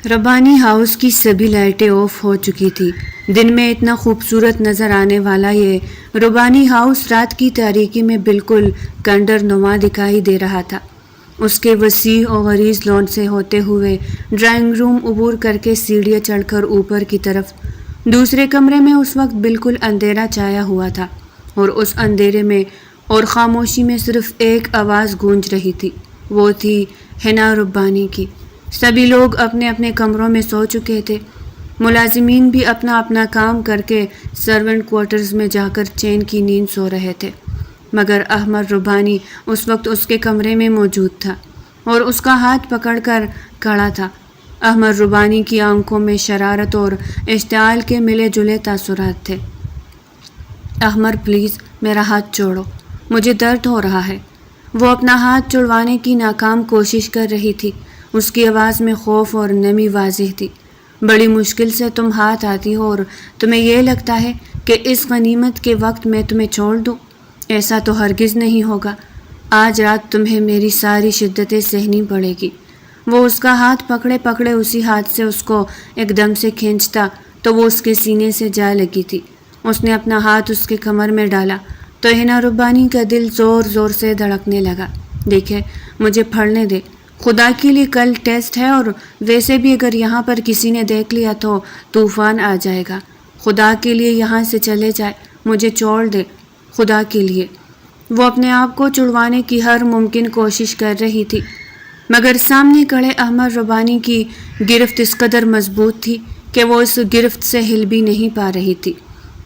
ربانی house کی سبھی لائٹیں آف ہو چکی تھی۔ دن میں اتنا خوبصورت نظر آنے والا یہ ربانی ہاؤس رات کی تاریکی میں بالکل کنڈر نما دکھائی دے رہا تھا۔ اس کے وسیع و عریض لان سے ہوتے ہوئے ڈرائنگ روم عبور کر کے سیڑھیاں چڑھ کر اوپر کی طرف دوسرے کمرے میں اس وقت بالکل اندھیرا چھایا ہوا تھا، اور اس اندھیرے میں اور خاموشی میں صرف ایک آواز گونج رہی تھی، وہ تھی حنا ربانی کی۔ سبھی لوگ اپنے اپنے کمروں میں سو چکے تھے۔ ملازمین بھی اپنا اپنا کام کر کے سرونٹ کوارٹرز میں جا کر چین کی نیند سو رہے تھے، مگر احمد ربانی اس وقت اس کے کمرے میں موجود تھا اور اس کا ہاتھ پکڑ کر کھڑا تھا۔ احمد ربانی کی آنکھوں میں شرارت اور اشتعال کے ملے جلے تاثرات تھے۔ احمد پلیز میرا ہاتھ چھوڑو، مجھے درد ہو رہا ہے۔ وہ اپنا ہاتھ چھڑوانے کی ناکام کوشش کر رہی تھی۔ اس کی آواز میں خوف اور نمی واضح تھی۔ بڑی مشکل سے تم ہاتھ آتی ہو اور تمہیں یہ لگتا ہے کہ اس غنیمت کے وقت میں تمہیں چھوڑ دوں؟ ایسا تو ہرگز نہیں ہوگا۔ آج رات تمہیں میری ساری شدتیں سہنی پڑے گی۔ وہ اس کا ہاتھ پکڑے پکڑے اسی ہاتھ سے اس کو ایک دم سے کھینچتا تو وہ اس کے سینے سے جا لگی تھی۔ اس نے اپنا ہاتھ اس کے کمر میں ڈالا تو حنا ربانی کا دل زور زور سے دھڑکنے لگا۔ دیکھے، مجھے پڑھنے دے، خدا کے لیے کل ٹیسٹ ہے، اور ویسے بھی اگر یہاں پر کسی نے دیکھ لیا تو طوفان آ جائے گا۔ خدا کے لیے یہاں سے چلے جائے، مجھے چھوڑ دے، خدا کے لیے۔ وہ اپنے آپ کو چھڑوانے کی ہر ممکن کوشش کر رہی تھی، مگر سامنے کھڑے احمد ربانی کی گرفت اس قدر مضبوط تھی کہ وہ اس گرفت سے ہل بھی نہیں پا رہی تھی۔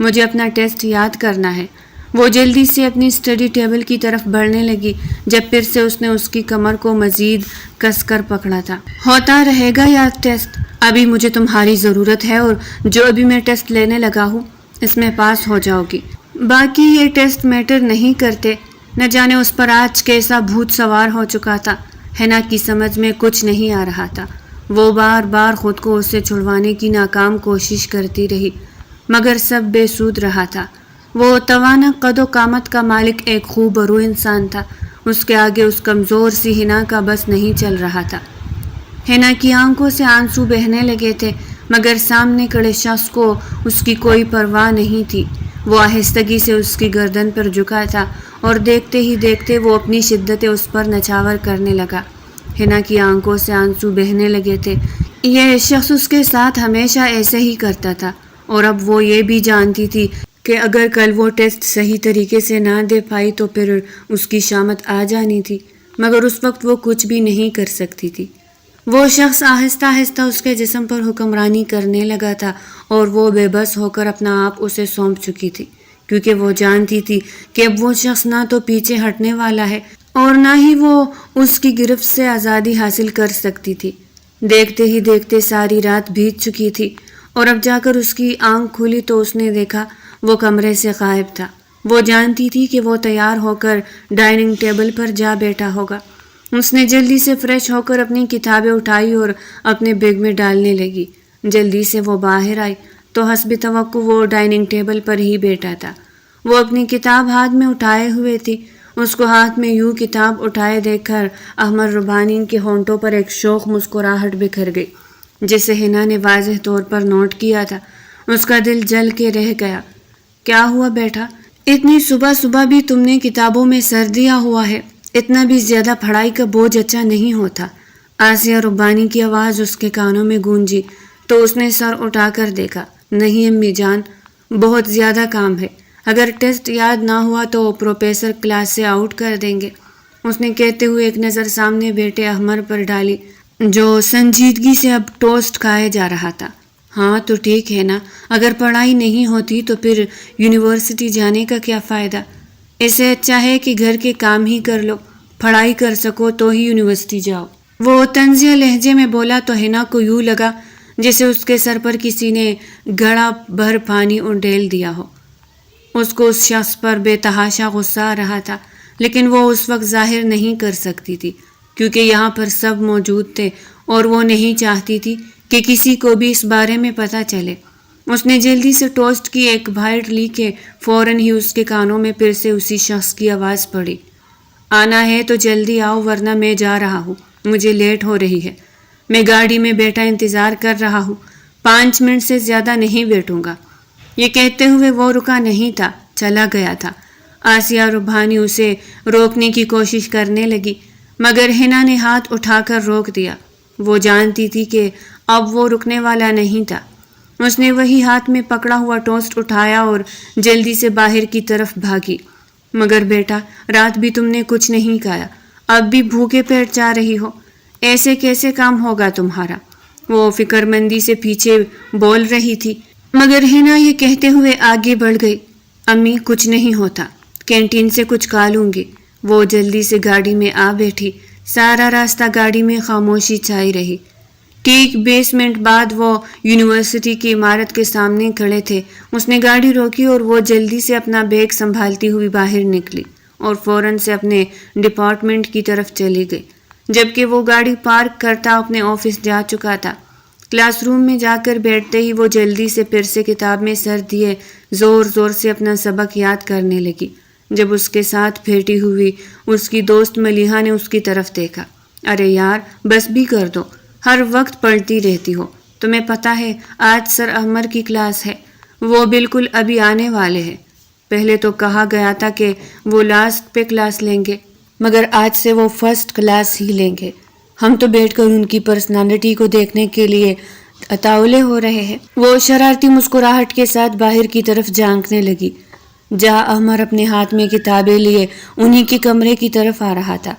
مجھے اپنا ٹیسٹ یاد کرنا ہے۔ وہ جلدی سے اپنی اسٹڈی ٹیبل کی طرف بڑھنے لگی، جب پھر سے اس نے اس کی کمر کو مزید کس کر پکڑا تھا۔ ہوتا رہے گا یاد ٹیسٹ، ابھی مجھے تمہاری ضرورت ہے، اور جو ابھی میں ٹیسٹ لینے لگا ہوں اس میں پاس ہو جاؤ گی۔ باقی یہ ٹیسٹ میٹر نہیں کرتے۔ نہ جانے اس پر آج کیسا بھوت سوار ہو چکا تھا۔ حنا کی سمجھ میں کچھ نہیں آ رہا تھا۔ وہ بار بار خود کو اس سے چھڑوانے کی ناکام کوشش کرتی رہی، مگر سب بے سود رہا تھا۔ وہ توانا قد و قامت کا مالک ایک خوبرو انسان تھا، اس کے آگے اس کمزور سی حنا کا بس نہیں چل رہا تھا۔ حنا کی آنکھوں سے آنسو بہنے لگے تھے، مگر سامنے کھڑے شخص کو اس کی کوئی پرواہ نہیں تھی۔ وہ آہستگی سے اس کی گردن پر جھکا تھا اور دیکھتے ہی دیکھتے وہ اپنی شدتیں اس پر نچھاور کرنے لگا۔ حنا کی آنکھوں سے آنسو بہنے لگے تھے۔ یہ شخص اس کے ساتھ ہمیشہ ایسے ہی کرتا تھا، اور اب وہ یہ بھی جانتی تھی کہ اگر کل وہ ٹیسٹ صحیح طریقے سے نہ دے پائی تو پھر اس کی شامت آ جانی تھی، مگر اس وقت وہ کچھ بھی نہیں کر سکتی تھی۔ وہ شخص آہستہ آہستہ اس کے جسم پر حکمرانی کرنے لگا تھا، اور وہ بے بس ہو کر اپنا آپ اسے سونپ چکی تھی، کیونکہ وہ جانتی تھی کہ اب وہ شخص نہ تو پیچھے ہٹنے والا ہے اور نہ ہی وہ اس کی گرفت سے آزادی حاصل کر سکتی تھی۔ دیکھتے ہی دیکھتے ساری رات بیت چکی تھی، اور اب جا کر اس کی آنکھ کھلی تو اس نے دیکھا وہ کمرے سے غائب تھا۔ وہ جانتی تھی کہ وہ تیار ہو کر ڈائننگ ٹیبل پر جا بیٹھا ہوگا۔ اس نے جلدی سے فریش ہو کر اپنی کتابیں اٹھائی اور اپنے بیگ میں ڈالنے لگی۔ جلدی سے وہ باہر آئی تو حسب توقع وہ ڈائننگ ٹیبل پر ہی بیٹھا تھا۔ وہ اپنی کتاب ہاتھ میں اٹھائے ہوئے تھی۔ اس کو ہاتھ میں یوں کتاب اٹھائے دیکھ کر احمد ربانی کے ہونٹوں پر ایک شوخ مسکراہٹ بکھر گئی، جسے حنا نے واضح طور پر نوٹ کیا تھا۔ اس کا دل جل کے رہ گیا۔ کیا ہوا بیٹا؟ اتنی صبح صبح بھی تم نے کتابوں میں سر دیا ہوا ہے؟ اتنا بھی زیادہ پڑھائی کا بوجھ اچھا نہیں ہوتا۔ آسیہ ربانی کی آواز اس کے کانوں میں گونجی تو اس نے سر اٹھا کر دیکھا۔ نہیں امی جان، بہت زیادہ کام ہے۔ اگر ٹیسٹ یاد نہ ہوا تو پروفیسر کلاس سے آؤٹ کر دیں گے۔ اس نے کہتے ہوئے ایک نظر سامنے بیٹے احمد پر ڈالی، جو سنجیدگی سے اب ٹوسٹ کھائے جا رہا تھا۔ ہاں تو ٹھیک ہے نا، اگر پڑھائی نہیں ہوتی تو پھر یونیورسٹی جانے کا کیا فائدہ؟ اسے اچھا ہے کہ گھر کے کام ہی کر لو، پڑھائی کر سکو تو ہی یونیورسٹی جاؤ۔ وہ طنزیہ لہجے میں بولا تو حنا کو یوں لگا جیسے اس کے سر پر کسی نے گھڑا بھر پانی انڈیل دیا ہو۔ اس کو اس شخص پر بے تحاشا غصہ آ رہا تھا، لیکن وہ اس وقت ظاہر نہیں کر سکتی تھی، کیونکہ یہاں پر سب موجود تھے اور وہ نہیں چاہتی تھی کہ کسی کو بھی اس بارے میں پتہ چلے۔ اس نے جلدی سے ٹوسٹ کی ایک بائٹ لی کہ فوراً ہی اس کے کانوں میں پھر سے اسی شخص کی آواز پڑی، آنا ہے تو جلدی آؤ ورنہ میں جا رہا ہوں، مجھے لیٹ ہو رہی ہے۔ میں گاڑی میں بیٹا انتظار کر رہا ہوں، 5 منٹ سے زیادہ نہیں بیٹھوں گا۔ یہ کہتے ہوئے وہ رکا نہیں تھا، چلا گیا تھا۔ آسیہ ربحانی اسے روکنے کی کوشش کرنے لگی، مگر حنا نے ہاتھ اٹھا کر روک دیا۔ وہ جانتی تھی کہ اب وہ رکنے والا نہیں تھا۔ اس نے وہی ہاتھ میں پکڑا ہوا ٹوسٹ اٹھایا اور جلدی سے باہر کی طرف بھاگی۔ مگر بیٹا، رات بھی تم نے کچھ نہیں کھایا، اب بھی بھوکے پیٹ جا رہی ہو، ایسے کیسے کام ہوگا تمہارا؟ وہ فکر مندی سے پیچھے بول رہی تھی، مگر حنا یہ کہتے ہوئے آگے بڑھ گئی۔ امی، کچھ نہیں ہوتا، کینٹین سے کچھ کھا لوں گی۔ وہ جلدی سے گاڑی میں آ بیٹھی۔ سارا راستہ گاڑی میں خاموشی چھائی رہی۔ ٹھیک 20 منٹ بعد وہ یونیورسٹی کی عمارت کے سامنے کھڑے تھے۔ اس نے گاڑی روکی اور وہ جلدی سے اپنا بیگ سنبھالتی ہوئی باہر نکلی اور فوراً سے اپنے ڈپارٹمنٹ کی طرف چلی گئی، جبکہ وہ گاڑی پارک کرتا اپنے آفس جا چکا تھا۔ کلاس روم میں جا کر بیٹھتے ہی وہ جلدی سے پھر سے کتاب میں سر دیے زور زور سے اپنا سبق یاد کرنے لگی۔ جب اس کے ساتھ بیٹھی ہوئی اس کی دوست ملیحہ نے اس کی طرف دیکھا۔ ارے یار، بس بھی کر دو، ہر وقت پڑھتی رہتی ہو، تمہیں پتہ ہے آج سر احمر کی کلاس ہے، وہ بالکل ابھی آنے والے ہیں۔ پہلے تو کہا گیا تھا کہ وہ لاسٹ پہ کلاس لیں گے، مگر آج سے وہ فرسٹ کلاس ہی لیں گے۔ ہم تو بیٹھ کر ان کی پرسنالٹی کو دیکھنے کے لیے اطاولے ہو رہے ہیں۔ وہ شرارتی مسکراہٹ کے ساتھ باہر کی طرف جھانکنے لگی، جہاں احمر اپنے ہاتھ میں کتابیں لیے انہی کے کمرے کی طرف آ رہا تھا۔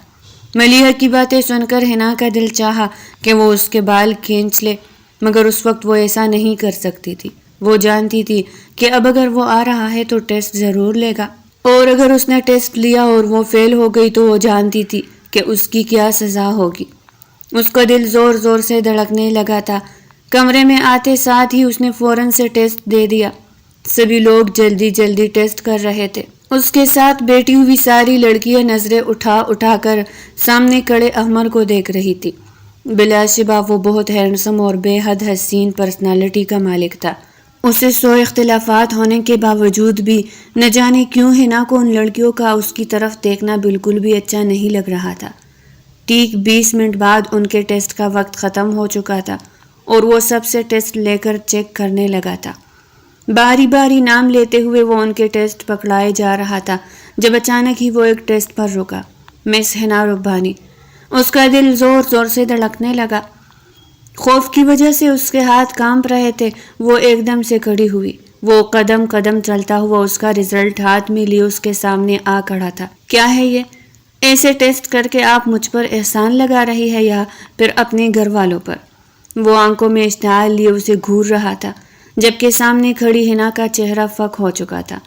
ملیحہ کی باتیں سن کر حنا کا دل چاہا کہ وہ اس کے بال کھینچ لے، مگر اس وقت وہ ایسا نہیں کر سکتی تھی۔ وہ جانتی تھی کہ اب اگر وہ آ رہا ہے تو ٹیسٹ ضرور لے گا، اور اگر اس نے ٹیسٹ لیا اور وہ فیل ہو گئی تو وہ جانتی تھی کہ اس کی کیا سزا ہوگی۔ اس کا دل زور زور سے دھڑکنے لگا تھا۔ کمرے میں آتے ساتھ ہی اس نے فوراً سے ٹیسٹ دے دیا۔ سبھی لوگ جلدی جلدی ٹیسٹ کر رہے تھے۔ اس کے ساتھ بیٹھی ہوئی ساری لڑکیاں نظریں اٹھا اٹھا کر سامنے کھڑے احمر کو دیکھ رہی تھی۔ بلا شبہ وہ بہت ہینڈسم اور بے حد حسین پرسنالٹی کا مالک تھا۔ اسے 100 اختلافات ہونے کے باوجود بھی نہ جانے کیوں حنا کو ان لڑکیوں کا اس کی طرف دیکھنا بالکل بھی اچھا نہیں لگ رہا تھا۔ ٹھیک 20 منٹ بعد ان کے ٹیسٹ کا وقت ختم ہو چکا تھا اور وہ سب سے ٹیسٹ لے کر چیک کرنے لگا تھا۔ باری باری نام لیتے ہوئے وہ ان کے ٹیسٹ پکڑائے جا رہا تھا، جب اچانک ہی وہ ایک ٹیسٹ پر رکا۔ مس حنا ربحانی۔ اس کا دل زور زور سے دھڑکنے لگا۔ خوف کی وجہ سے اس کے ہاتھ کانپ رہے تھے۔ وہ ایک دم سے کھڑی ہوئی۔ وہ قدم قدم چلتا ہوا اس کا رزلٹ ہاتھ میں لیے اس کے سامنے آ کھڑا تھا۔ کیا ہے یہ؟ ایسے ٹیسٹ کر کے آپ مجھ پر احسان لگا رہی ہے یا پھر اپنے گھر والوں پر؟ وہ آنکھوں میں اشتعال لیے اسے گھور رہا تھا، جبکہ سامنے کھڑی حنا کا چہرہ فک ہو چکا تھا۔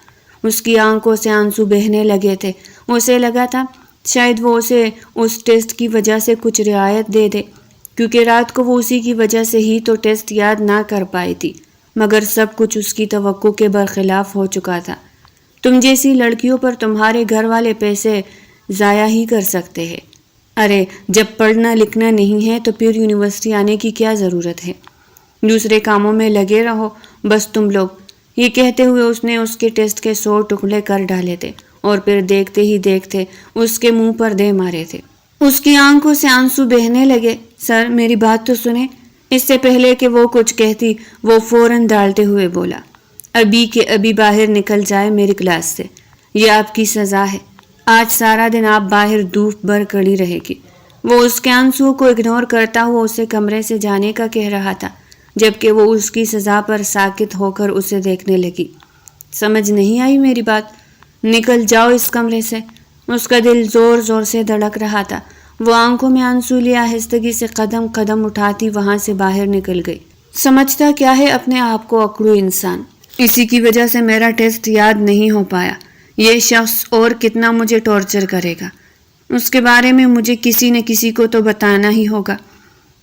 اس کی آنکھوں سے آنسو بہنے لگے تھے۔ اسے لگا تھا شاید وہ اسے اس ٹیسٹ کی وجہ سے کچھ رعایت دے دے، کیونکہ رات کو وہ اسی کی وجہ سے ہی تو ٹیسٹ یاد نہ کر پائی تھی، مگر سب کچھ اس کی توقع کے برخلاف ہو چکا تھا۔ تم جیسی لڑکیوں پر تمہارے گھر والے پیسے ضائع ہی کر سکتے ہیں۔ ارے جب پڑھنا لکھنا نہیں ہے تو پھر یونیورسٹی آنے کی کیا ضرورت ہے؟ دوسرے کاموں میں لگے رہو بس تم لوگ۔ یہ کہتے ہوئے اس نے اس کے ٹیسٹ کے 100 ٹکڑے کر ڈالے تھے اور پھر دیکھتے ہی دیکھتے اس کے منہ پر دے مارے تھے۔ اس کی آنکھوں سے آنسو بہنے لگے۔ سر، میری بات تو سنیں۔ اس سے پہلے کہ وہ کچھ کہتی وہ فوراً ڈالتے ہوئے بولا، ابھی کے ابھی باہر نکل جائے میری کلاس سے، یہ آپ کی سزا ہے۔ آج سارا دن آپ باہر دھوپ بھر کھڑی رہے گی۔ وہ اس کے آنسو کو اگنور کرتا ہوا اسے کمرے سے جانے کا کہہ رہا تھا، جبکہ وہ اس کی سزا پر ساکت ہو کر اسے دیکھنے لگی۔ سمجھ نہیں آئی میری بات؟ نکل جاؤ اس کمرے سے۔ اس کا دل زور زور سے دھڑک رہا تھا۔ وہ آنکھوں میں آنسو لیے آہستگی سے قدم قدم اٹھاتی وہاں سے باہر نکل گئی۔ سمجھتا کیا ہے اپنے آپ کو اکڑو انسان، اسی کی وجہ سے میرا ٹیسٹ یاد نہیں ہو پایا۔ یہ شخص اور کتنا مجھے ٹارچر کرے گا، اس کے بارے میں مجھے کسی نہ کسی کو تو بتانا ہی ہوگا،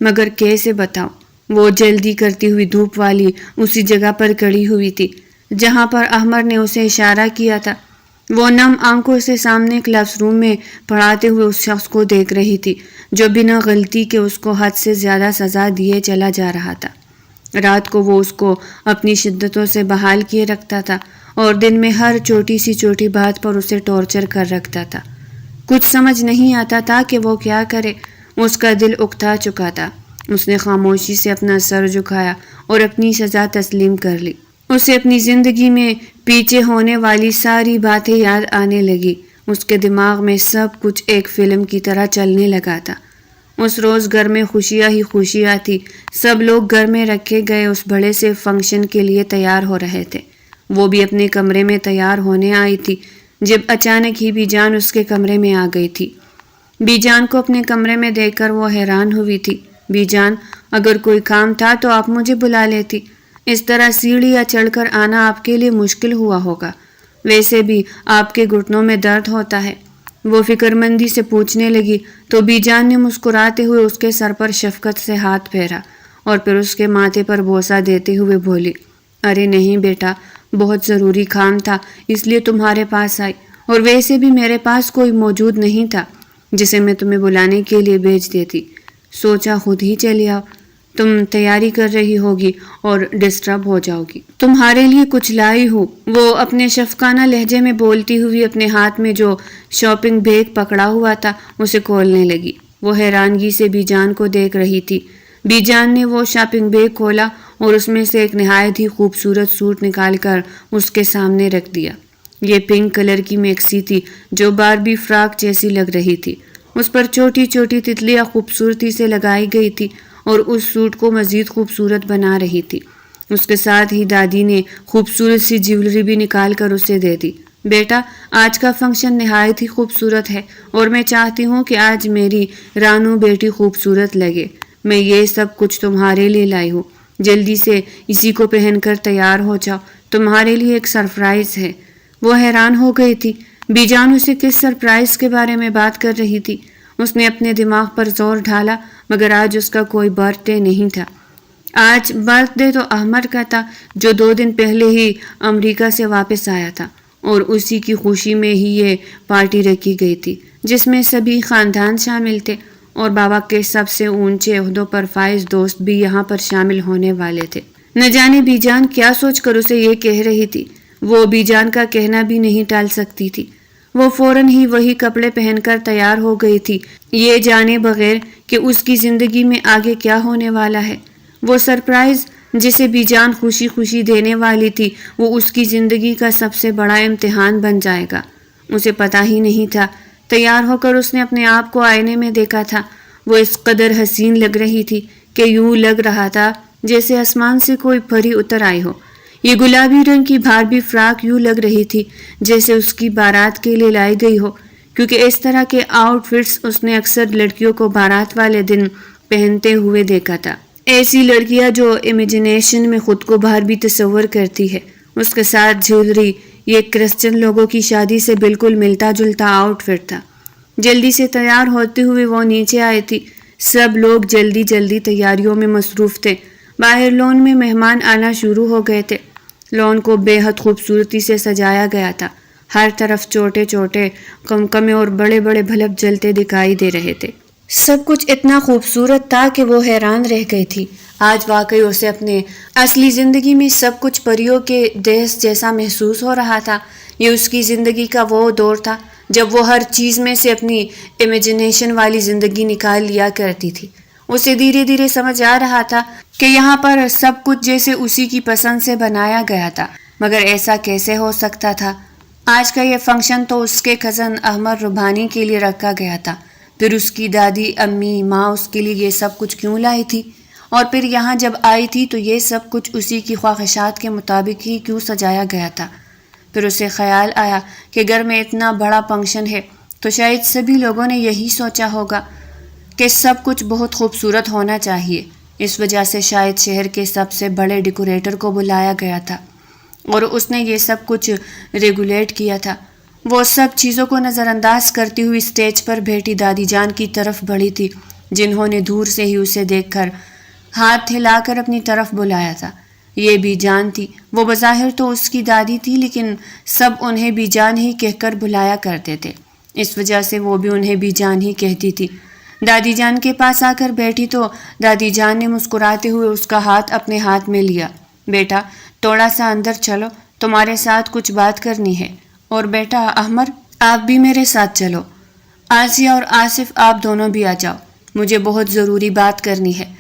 مگر کیسے بتاؤں؟ وہ جلدی کرتی ہوئی دھوپ والی اسی جگہ پر کھڑی ہوئی تھی جہاں پر احمر نے اسے اشارہ کیا تھا۔ وہ نم آنکھوں سے سامنے کلاس روم میں پڑھاتے ہوئے اس شخص کو دیکھ رہی تھی جو بنا غلطی کے اس کو حد سے زیادہ سزا دیے چلا جا رہا تھا۔ رات کو وہ اس کو اپنی شدتوں سے بحال کیے رکھتا تھا اور دن میں ہر چھوٹی سی چھوٹی بات پر اسے ٹارچر کر رکھتا تھا۔ کچھ سمجھ نہیں آتا تھا کہ وہ کیا کرے۔ اس کا دل اکتا چکا تھا۔ اس نے خاموشی سے اپنا سر جھکایا اور اپنی سزا تسلیم کر لی۔ اسے اپنی زندگی میں پیچھے ہونے والی ساری باتیں یاد آنے لگی۔ اس کے دماغ میں سب کچھ ایک فلم کی طرح چلنے لگا تھا۔ اس روز گھر میں خوشیاں ہی خوشیاں تھی۔ سب لوگ گھر میں رکھے گئے اس بڑے سے فنکشن کے لیے تیار ہو رہے تھے۔ وہ بھی اپنے کمرے میں تیار ہونے آئی تھی جب اچانک ہی بی جان اس کے کمرے میں آ گئی تھی۔ بی جان کو اپنے کمرے میں دیکھ کر وہ حیران ہوئی تھی۔ بی جان، اگر کوئی کام تھا تو آپ مجھے بلا لیتی۔ اس طرح سیڑھیاں چڑھ کر آنا آپ کے لیے مشکل ہوا ہوگا، ویسے بھی آپ کے گھٹنوں میں درد ہوتا ہے۔ وہ فکر مندی سے پوچھنے لگی تو بی جان نے مسکراتے ہوئے اس کے سر پر شفقت سے ہاتھ پھیرا اور پھر اس کے ماتھے پر بوسہ دیتے ہوئے بولی، ارے نہیں بیٹا، بہت ضروری کام تھا اس لیے تمہارے پاس آئی، اور ویسے بھی میرے پاس کوئی موجود نہیں تھا جسے میں تمہیں بلانے کے لیے بھیج دیتی۔ سوچا خود ہی چلی آؤ، تم تیاری کر رہی ہوگی اور ڈسٹرب ہو جاؤ گی۔ تمہارے لیے کچھ لائی ہوں، وہ اپنے شفقانہ لہجے میں بولتی ہوئی اپنے ہاتھ میں جو شاپنگ بیگ پکڑا ہوا تھا اسے کھولنے لگی۔ وہ حیرانگی سے بی جان کو دیکھ رہی تھی۔ بی جان نے وہ شاپنگ بیگ کھولا اور اس میں سے ایک نہایت ہی خوبصورت سوٹ نکال کر اس کے سامنے رکھ دیا۔ یہ پنک کلر کی میکسی تھی جو باربی فراک جیسی لگ رہی تھی۔ اس پر چھوٹی چھوٹی تتلیاں خوبصورتی سے لگائی گئی تھی اور اس سوٹ کو مزید خوبصورت بنا رہی تھی۔ اس کے ساتھ ہی دادی نے خوبصورت سی جیولری بھی نکال کر اسے دے دی۔ بیٹا، آج کا فنکشن نہایت ہی خوبصورت ہے اور میں چاہتی ہوں کہ آج میری رانو بیٹی خوبصورت لگے۔ میں یہ سب کچھ تمہارے لیے لائی ہوں، جلدی سے اسی کو پہن کر تیار ہو جاؤ، تمہارے لیے ایک سرپرائز ہے۔ وہ حیران ہو گئی تھی، بی جان اسے کس سرپرائز کے بارے میں بات کر رہی تھی۔ اس نے اپنے دماغ پر زور ڈھالا، مگر آج اس کا کوئی برتھ ڈے نہیں تھا۔ آج برتھ ڈے تو احمد کا تھا جو 2 دن پہلے ہی امریکہ سے واپس آیا تھا، اور اسی کی خوشی میں ہی یہ پارٹی رکھی گئی تھی جس میں سبھی خاندان شامل تھے اور بابا کے سب سے اونچے عہدوں پر فائز دوست بھی یہاں پر شامل ہونے والے تھے۔ نہ جانے بی جان کیا سوچ کر اسے یہ کہہ رہی تھی۔ وہ بی جان کا کہنا بھی نہیں ٹال سکتی تھی۔ وہ فوراً ہی وہی کپڑے پہن کر تیار ہو گئی تھی، یہ جانے بغیر کہ اس کی زندگی میں آگے کیا ہونے والا ہے۔ وہ سرپرائز جسے بی جان خوشی خوشی دینے والی تھی وہ اس کی زندگی کا سب سے بڑا امتحان بن جائے گا۔ اسے پتہ ہی نہیں تھا۔ تیار ہو کر اس نے اپنے آپ کو آئینے میں دیکھا تھا۔ وہ اس قدر حسین لگ رہی تھی کہ یوں لگ رہا تھا جیسے آسمان سے کوئی پری اتر آئی ہو۔ یہ گلابی رنگ کی باربی فراک یوں لگ رہی تھی جیسے اس کی بارات کے لیے لائی گئی ہو، کیونکہ اس طرح کے آؤٹ فٹس اس نے اکثر لڑکیوں کو بارات والے دن پہنتے ہوئے دیکھا تھا۔ ایسی لڑکیاں جو امیجنیشن میں خود کو باربی تصور کرتی ہے۔ اس کے ساتھ جیولری، یہ کرسچن لوگوں کی شادی سے بالکل ملتا جلتا آؤٹ فٹ تھا۔ جلدی سے تیار ہوتے ہوئے وہ نیچے آئی تھی۔ سب لوگ جلدی جلدی تیاریوں میں مصروف تھے۔ باہر لون میں مہمان آنا شروع ہو گئے تھے۔ لون کو بے حد خوبصورتی سے سجایا گیا تھا۔ ہر طرف چھوٹے چھوٹے قمقمے اور بڑے بڑے بلب جلتے دکھائی دے رہے تھے۔ سب کچھ اتنا خوبصورت تھا کہ وہ حیران رہ گئی تھی۔ آج واقعی اسے اپنے اصلی زندگی میں سب کچھ پریوں کے دیس جیسا محسوس ہو رہا تھا۔ یہ اس کی زندگی کا وہ دور تھا جب وہ ہر چیز میں سے اپنی امیجنیشن والی زندگی نکال لیا کرتی تھی۔ اسے دھیرے دھیرے سمجھ آ رہا تھا کہ یہاں پر سب کچھ جیسے اسی کی پسند سے بنایا گیا تھا، مگر ایسا کیسے ہو سکتا تھا؟ آج کا یہ فنکشن تو اس کے کزن احمد ربانی کے لیے رکھا گیا تھا، پھر اس کی دادی، امی، ماں اس کے لیے یہ سب کچھ کیوں لائی تھی؟ اور پھر یہاں جب آئی تھی تو یہ سب کچھ اسی کی خواہشات کے مطابق ہی کیوں سجایا گیا تھا؟ پھر اسے خیال آیا کہ گھر میں اتنا بڑا فنکشن ہے تو شاید سبھی لوگوں نے یہی سوچا ہوگا کہ سب کچھ بہت خوبصورت ہونا چاہیے۔ اس وجہ سے شاید شہر کے سب سے بڑے ڈیکوریٹر کو بلایا گیا تھا اور اس نے یہ سب کچھ ریگولیٹ کیا تھا۔ وہ سب چیزوں کو نظر انداز کرتی ہوئی اسٹیج پر بیٹھی دادی جان کی طرف بڑھی تھی، جنہوں نے دور سے ہی اسے دیکھ کر ہاتھ ہلا کر اپنی طرف بلایا تھا۔ یہ بی جان تھی۔ وہ بظاہر تو اس کی دادی تھی، لیکن سب انہیں بی جان ہی کہہ کر بلایا کرتے تھے، اس وجہ سے وہ بھی انہیں بی جان ہی کہتی تھی۔ دادی جان کے پاس آ کر بیٹھی تو دادی جان نے مسکراتے ہوئے اس کا ہاتھ اپنے ہاتھ میں لیا۔ بیٹا، تھوڑا سا اندر چلو، تمہارے ساتھ کچھ بات کرنی ہے۔ اور بیٹا احمد، آپ بھی میرے ساتھ چلو۔ آسیہ اور آصف، آپ دونوں بھی آ جاؤ، مجھے بہت ضروری بات کرنی ہے۔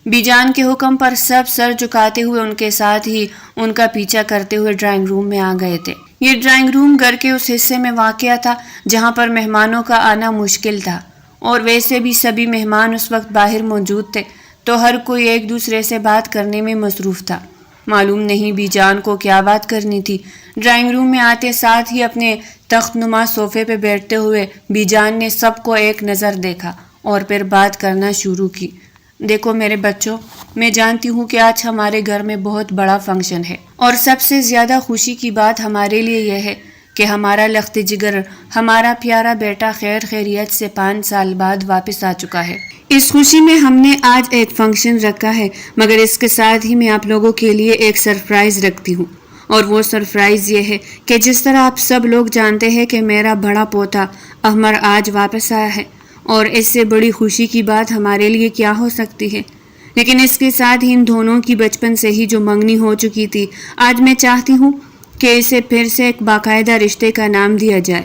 بی جان کے حکم پر سب سر جھکاتے ہوئے ان کے ساتھ ہی ان کا پیچھا کرتے ہوئے ڈرائنگ روم میں آ گئے تھے۔ یہ ڈرائنگ روم گھر کے اس حصے میں واقع تھا جہاں پر مہمانوں کا آنا مشکل تھا، اور ویسے بھی سبھی مہمان اس وقت باہر موجود تھے تو ہر کوئی ایک دوسرے سے بات کرنے میں مصروف تھا۔ معلوم نہیں بی جان کو کیا بات کرنی تھی۔ ڈرائنگ روم میں آتے ساتھ ہی اپنے تخت نما صوفے پہ بیٹھتے ہوئے بی جان نے سب کو ایک نظر دیکھا اور پھر بات کرنا شروع کی۔ دیکھو میرے بچوں، میں جانتی ہوں کہ آج ہمارے گھر میں بہت بڑا فنکشن ہے، اور سب سے زیادہ خوشی کی بات ہمارے لیے یہ ہے کہ ہمارا لخت جگر، ہمارا پیارا بیٹا خیر خیریت سے 5 سال بعد واپس آ چکا ہے۔ اس خوشی میں ہم نے آج ایک فنکشن رکھا ہے، مگر اس کے ساتھ ہی میں آپ لوگوں کے لیے ایک سرپرائز رکھتی ہوں، اور وہ سرپرائز یہ ہے کہ جس طرح آپ سب لوگ جانتے ہیں کہ میرا بڑا پوتا احمر آج واپس آیا ہے، اور اس سے بڑی خوشی کی بات ہمارے لیے کیا ہو سکتی ہے۔ لیکن اس کے ساتھ ہی ان دونوں کی بچپن سے ہی جو منگنی ہو چکی تھی، آج میں چاہتی ہوں کہ اسے پھر سے ایک باقاعدہ رشتے کا نام دیا جائے۔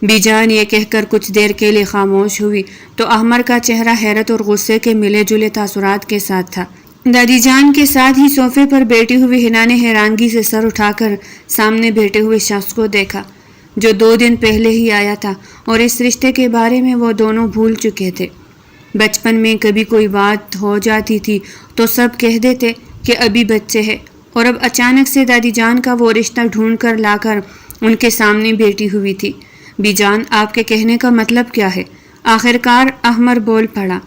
بی جان یہ کہہ کر کچھ دیر کے لیے خاموش ہوئی تو احمر کا چہرہ حیرت اور غصے کے ملے جلے تاثرات کے ساتھ تھا۔ دادی جان کے ساتھ ہی صوفے پر بیٹھی ہوئی ہنا نے حیرانگی سے سر اٹھا کر سامنے بیٹھے ہوئے شخص کو دیکھا جو 2 دن پہلے ہی آیا تھا، اور اس رشتے کے بارے میں وہ دونوں بھول چکے تھے۔ بچپن میں کبھی کوئی بات ہو جاتی تھی تو سب کہہ دیتے کہ ابھی بچے ہیں، اور اب اچانک سے دادی جان کا وہ رشتہ ڈھونڈ کر لا کر ان کے سامنے بیٹھی ہوئی تھی۔ بی جان، آپ کے کہنے کا مطلب کیا ہے؟ آخرکار احمر بول پڑا۔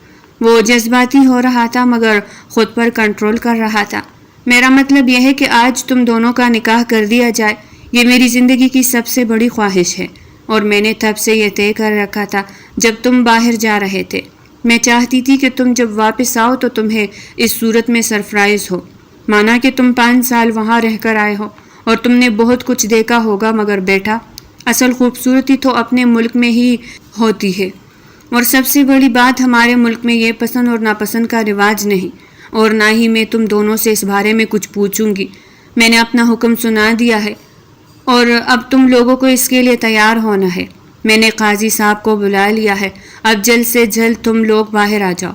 وہ جذباتی ہو رہا تھا مگر خود پر کنٹرول کر رہا تھا۔ میرا مطلب یہ ہے کہ آج تم دونوں کا نکاح کر دیا جائے۔ یہ میری زندگی کی سب سے بڑی خواہش ہے، اور میں نے تب سے یہ طے کر رکھا تھا جب تم باہر جا رہے تھے۔ میں چاہتی تھی کہ تم جب واپس آؤ تو تمہیں اس صورت میں سرپرائز ہو۔ مانا کہ تم 5 سال وہاں رہ کر آئے ہو اور تم نے بہت کچھ دیکھا ہوگا، مگر بیٹا، اصل خوبصورتی تو اپنے ملک میں ہی ہوتی ہے، اور سب سے بڑی بات ہمارے ملک میں یہ پسند اور ناپسند کا رواج نہیں، اور نہ ہی میں تم دونوں سے اس بارے میں کچھ پوچھوں گی۔ میں نے اپنا حکم سنا دیا ہے اور اب تم لوگوں کو اس کے لیے تیار ہونا ہے۔ میں نے قاضی صاحب کو بلا لیا ہے، اب جلد سے جلد تم لوگ باہر آ جاؤ۔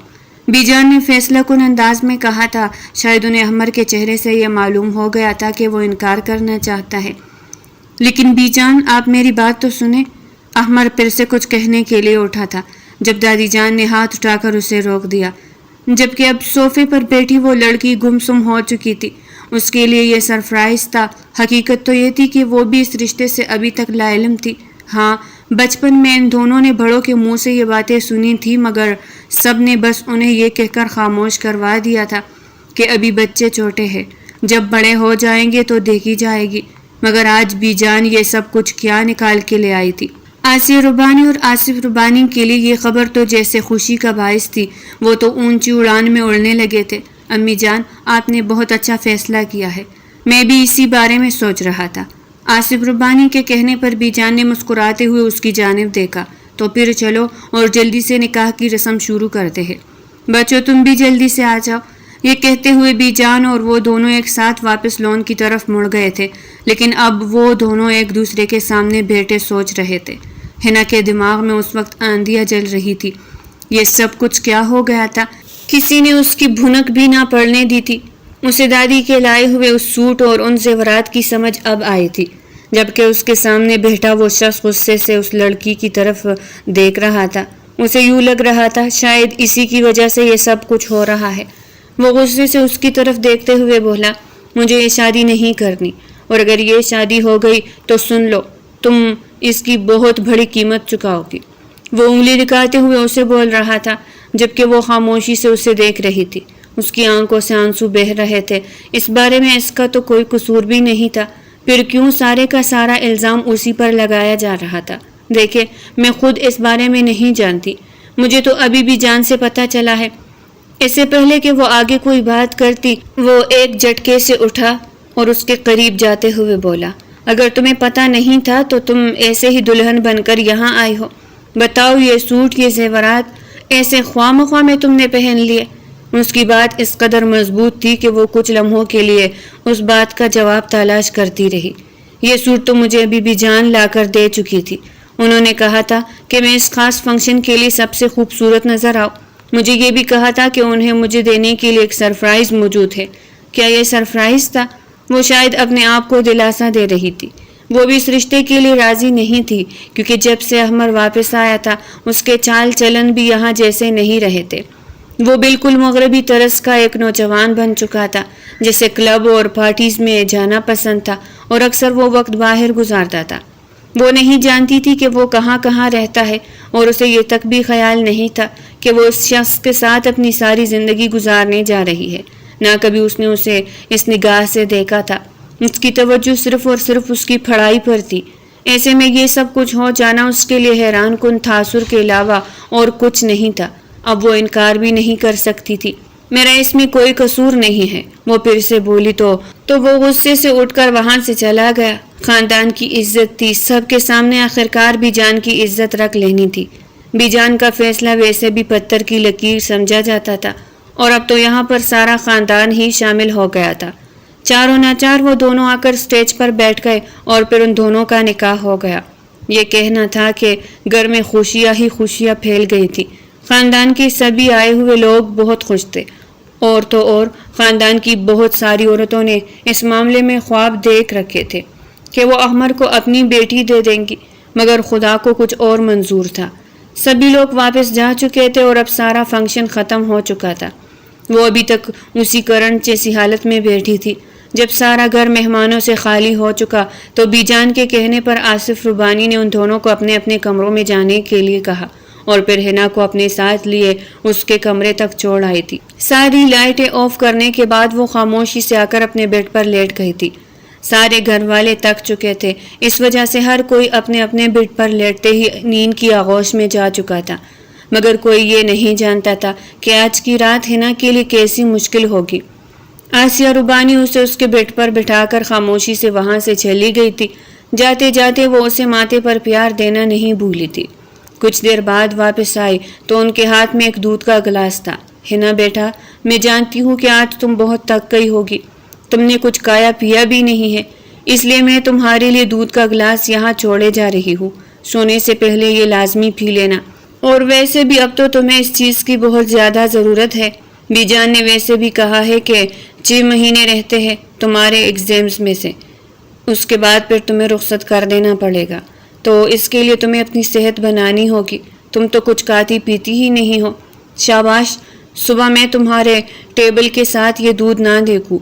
بی جان نے فیصلہ کن انداز میں کہا تھا۔ شاید انہیں احمر کے چہرے سے یہ معلوم ہو گیا تھا کہ وہ انکار کرنا چاہتا ہے۔ لیکن بی جان، آپ میری بات تو سنیں۔ احمر پھر سے کچھ کہنے کے لیے اٹھا تھا جب دادی جان نے ہاتھ اٹھا کر اسے روک دیا، جبکہ اب صوفے پر بیٹھی وہ لڑکی گمسم ہو چکی تھی۔ اس کے لیے یہ سرپرائز تھا۔ حقیقت تو یہ تھی کہ وہ بھی اس رشتے سے ابھی تک لا علم تھی۔ ہاں، بچپن میں ان دونوں نے بڑوں کے منہ سے یہ باتیں سنی تھی، مگر سب نے بس انہیں یہ کہہ کر خاموش کروا دیا تھا کہ ابھی بچے چھوٹے ہیں، جب بڑے ہو جائیں گے تو دیکھی جائے گی۔ مگر آج بی جان یہ سب کچھ کیا نکال کے لے آئی تھی؟ آسیہ ربانی اور آصف ربانی کے لیے یہ خبر تو جیسے خوشی کا باعث تھی، وہ تو اونچی اڑان میں اڑنے لگے تھے۔ امی جان، آپ نے بہت اچھا فیصلہ کیا ہے، میں بھی اسی بارے میں سوچ رہا تھا۔ آصف ربانی کے کہنے پر بی جان نے مسکراتے ہوئے اس کی جانب دیکھا۔ تو پھر چلو اور جلدی سے نکاح کی رسم شروع کرتے ہیں۔ بچوں، تم بھی جلدی سے آ جاؤ۔ یہ کہتے ہوئے بی جان اور وہ دونوں ایک ساتھ واپس لون کی طرف مڑ گئے تھے، لیکن اب وہ دونوں ایک دوسرے کے سامنے بیٹھے سوچ رہے تھے۔ ہنا کے دماغ میں اس وقت آندیاں جل رہی تھی۔ یہ سب کچھ کیا ہو گیا تھا؟ کسی نے اس کی بھنک بھی نہ پڑنے دی تھی۔ اسے دادی کے لائے ہوئے اس سوٹ اور ان زیورات کی سمجھ اب آئی تھی، جبکہ اس کے سامنے بیٹھا وہ شخص غصے سے اس لڑکی کی طرف دیکھ رہا تھا۔ اسے یوں لگ رہا تھا شاید اسی کی وجہ سے یہ سب کچھ ہو رہا ہے۔ وہ غصے سے اس کی طرف دیکھتے ہوئے بولا، مجھے یہ شادی نہیں کرنی، اور اگر یہ شادی ہو گئی تو سن لو، تم اس کی بہت بڑی قیمت چکاؤ گی۔ وہ انگلی دکھاتے ہوئے اسے بول رہا تھا، جبکہ وہ خاموشی سے اسے دیکھ رہی تھی۔ اس کی آنکھوں سے آنسو بہہ رہے تھے۔ اس بارے میں اس کا تو کوئی قصور بھی نہیں تھا، پھر کیوں سارے کا سارا الزام اسی پر لگایا جا رہا تھا؟ دیکھیں، میں خود اس بارے میں نہیں جانتی، مجھے تو ابھی بھی جان سے پتہ چلا ہے۔ اس سے پہلے کہ وہ آگے کوئی بات کرتی، وہ ایک جھٹکے سے اٹھا اور اس کے قریب جاتے ہوئے بولا، اگر تمہیں پتہ نہیں تھا تو تم ایسے ہی دلہن بن کر یہاں آئی ہو؟ بتاؤ، یہ سوٹ، یہ زیورات ایسے خواہ مخواہ میں تم نے پہن لیے؟ اس کی بات اس قدر مضبوط تھی کہ وہ کچھ لمحوں کے لیے اس بات کا جواب تلاش کرتی رہی۔ یہ سوٹ تو مجھے ابھی بھی جان لا کر دے چکی تھی۔ انہوں نے کہا تھا کہ میں اس خاص فنکشن کے لیے سب سے خوبصورت نظر آؤں، مجھے یہ بھی کہا تھا کہ انہیں مجھے دینے کے لیے ایک سرپرائز موجود ہے۔ کیا یہ سرپرائز تھا؟ وہ شاید اپنے آپ کو دلاسا دے رہی تھی۔ وہ بھی اس رشتے کے لیے راضی نہیں تھی، کیونکہ جب سے احمر واپس آیا تھا اس کے چال چلن بھی یہاں جیسے نہیں رہے تھے۔ وہ بالکل مغربی طرز کا ایک نوجوان بن چکا تھا، جسے کلب اور پارٹیز میں جانا پسند تھا اور اکثر وہ وقت باہر گزارتا تھا۔ وہ نہیں جانتی تھی کہ وہ کہاں کہاں رہتا ہے، اور اسے یہ تک بھی خیال نہیں تھا کہ وہ اس شخص کے ساتھ اپنی ساری زندگی گزارنے جا رہی ہے۔ نہ کبھی اس نے اسے اس نگاہ سے دیکھا تھا۔ اس کی توجہ صرف اور صرف اس کی پڑھائی پر تھی۔ ایسے میں یہ سب کچھ ہو جانا اس کے لیے حیران کن تاثر کے علاوہ اور کچھ نہیں تھا۔ اب وہ انکار بھی نہیں کر سکتی تھی۔ میرا اس میں کوئی قصور نہیں ہے، وہ پھر سے بولی تو وہ غصے سے اٹھ کر وہاں سے چلا گیا۔ خاندان کی عزت تھی، سب کے سامنے آخرکار بی جان کی عزت رکھ لینی تھی۔ بی جان کا فیصلہ ویسے بھی پتھر کی لکیر سمجھا جاتا تھا، اور اب تو یہاں پر سارا خاندان ہی شامل ہو گیا تھا۔ چاروں ناچار وہ دونوں آ کر سٹیج پر بیٹھ گئے اور پھر ان دونوں کا نکاح ہو گیا۔ یہ کہنا تھا کہ گھر میں خوشیاں ہی خوشیاں پھیل گئی تھی۔ خاندان کے سبھی آئے ہوئے لوگ بہت خوش تھے، اور تو اور خاندان کی بہت ساری عورتوں نے اس معاملے میں خواب دیکھ رکھے تھے کہ وہ احمر کو اپنی بیٹی دے دیں گی، مگر خدا کو کچھ اور منظور تھا۔ سبھی لوگ واپس جا چکے تھے اور اب سارا فنکشن ختم ہو چکا تھا۔ وہ ابھی تک اسی کرنٹ جیسی حالت میں بیٹھی تھی۔ جب سارا گھر مہمانوں سے خالی ہو چکا تو بی جان کے کہنے پر آصف ربانی نے ان دونوں کو اپنے اپنے کمروں میں جانے کے لیے کہا، اور پھر حنا کو اپنے ساتھ لیے اس کے کمرے تک چھوڑ آئی تھی۔ ساری لائٹیں آف کرنے کے بعد وہ خاموشی سے آ کر اپنے بیڈ پر لیٹ گئی تھی۔ سارے گھر والے تک چکے تھے، اس وجہ سے ہر کوئی اپنے اپنے بیڈ پر لیٹتے ہی نیند کی آغوش میں جا چکا تھا، مگر کوئی یہ نہیں جانتا تھا کہ آج کی رات حنا کے لیے کیسی مشکل ہوگی۔ آسیہ ربانی اسے اس کے بیڈ پر بٹھا کر خاموشی سے وہاں سے چلی گئی تھی۔ جاتے جاتے وہ اسے ماتھے پر پیار دینا نہیں بھولی تھی۔ کچھ دیر بعد واپس آئی تو ان کے ہاتھ میں ایک دودھ کا گلاس تھا۔ حنا بیٹا، میں جانتی ہوں کہ آج تم بہت تھک گئی ہوگی، تم نے کچھ کھایا پیا بھی نہیں ہے، اس لیے میں تمہارے لیے دودھ کا گلاس یہاں چھوڑے جا رہی ہوں۔ سونے سے پہلے یہ لازمی پی لینا، اور ویسے بھی اب تو تمہیں اس چیز کی بہت زیادہ ضرورت ہے۔ بی جان نے ویسے بھی کہا ہے کہ 6 مہینے رہتے ہیں تمہارے ایگزامز میں سے، اس کے بعد پھر تمہیں رخصت کر دینا پڑے گا، تو اس کے لیے تمہیں اپنی صحت بنانی ہوگی۔ تم تو کچھ کھاتی پیتی ہی نہیں ہو۔ شاباش، صبح میں تمہارے ٹیبل کے ساتھ یہ دودھ نہ دیکھوں۔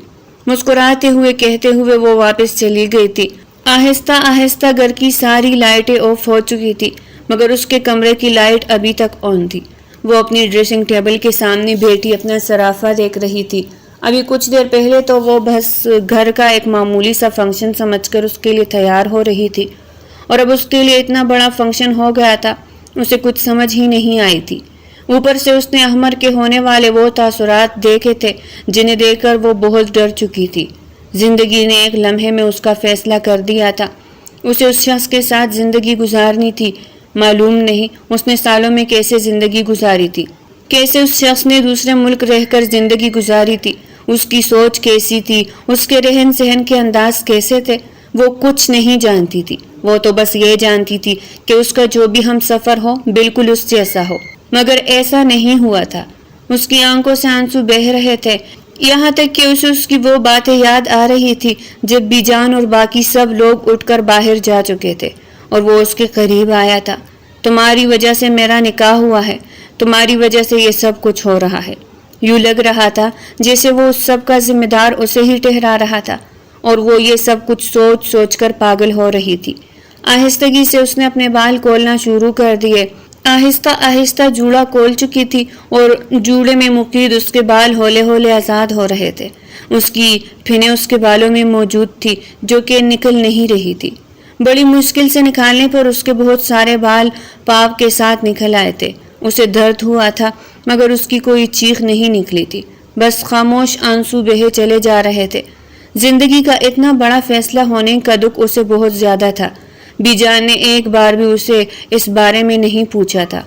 مسکراتے ہوئے کہتے ہوئے وہ واپس چلی گئی تھی۔ آہستہ آہستہ گھر کی ساری لائٹیں آف ہو چکی تھی، مگر اس کے کمرے کی لائٹ ابھی تک آن تھی۔ وہ اپنی ڈریسنگ ٹیبل کے سامنے بیٹھی اپنا صرافہ دیکھ رہی تھی۔ ابھی کچھ دیر پہلے تو وہ بس گھر کا ایک معمولی سا فنکشن سمجھ کر اس کے لیے تیار ہو رہی تھی، اور اب اس کے لیے اتنا بڑا فنکشن ہو گیا تھا، اسے کچھ سمجھ ہی نہیں آئی تھی۔ اوپر سے اس نے احمر کے ہونے والے وہ تاثرات دیکھے تھے جنہیں دیکھ کر وہ بہت ڈر چکی تھی۔ زندگی نے ایک لمحے میں اس کا فیصلہ کر دیا تھا، اسے اس شخص کے ساتھ زندگی گزارنی تھی۔ معلوم نہیں اس نے سالوں میں کیسے زندگی گزاری تھی، کیسے اس شخص نے دوسرے ملک رہ کر زندگی گزاری تھی، اس کی سوچ کیسی تھی، اس کے رہن سہن کے انداز کیسے تھے، وہ کچھ نہیں جانتی تھی۔ وہ تو بس یہ جانتی تھی کہ اس کا جو بھی ہم سفر ہو بالکل اس جیسا ہو، مگر ایسا نہیں ہوا تھا۔ اس کی آنکھوں سے آنسو بہہ رہے تھے، یہاں تک کہ اسے اس کی وہ باتیں یاد آ رہی تھی جب بی جان اور باقی سب لوگ اٹھ کر باہر جا چکے تھے اور وہ اس کے قریب آیا تھا۔ تمہاری وجہ سے میرا نکاح ہوا ہے، تمہاری وجہ سے یہ سب کچھ ہو رہا ہے۔ یوں لگ رہا تھا جیسے وہ اس سب کا ذمہ دار اسے ہی ٹھہرا رہا تھا، اور وہ یہ سب کچھ سوچ سوچ کر پاگل ہو رہی تھی۔ آہستگی سے اس نے اپنے بال کھولنا شروع کر دیے۔ آہستہ آہستہ جوڑا کھول چکی تھی اور جوڑے میں مقید اس کے بال ہولے ہولے آزاد ہو رہے تھے۔ اس کی پھنیں اس کے بالوں میں موجود تھی جو کہ نکل نہیں رہی تھی۔ بڑی مشکل سے نکالنے پر اس کے بہت سارے بال پاپ کے ساتھ نکل آئے تھے۔ اسے درد ہوا تھا مگر اس کی کوئی چیخ نہیں نکلی تھی، بس خاموش آنسو بہے چلے جا رہے تھے۔ زندگی کا اتنا بڑا فیصلہ ہونے کا دکھ اسے بہت زیادہ تھا۔ بی جان نے ایک بار بھی اسے اس بارے میں نہیں پوچھا تھا۔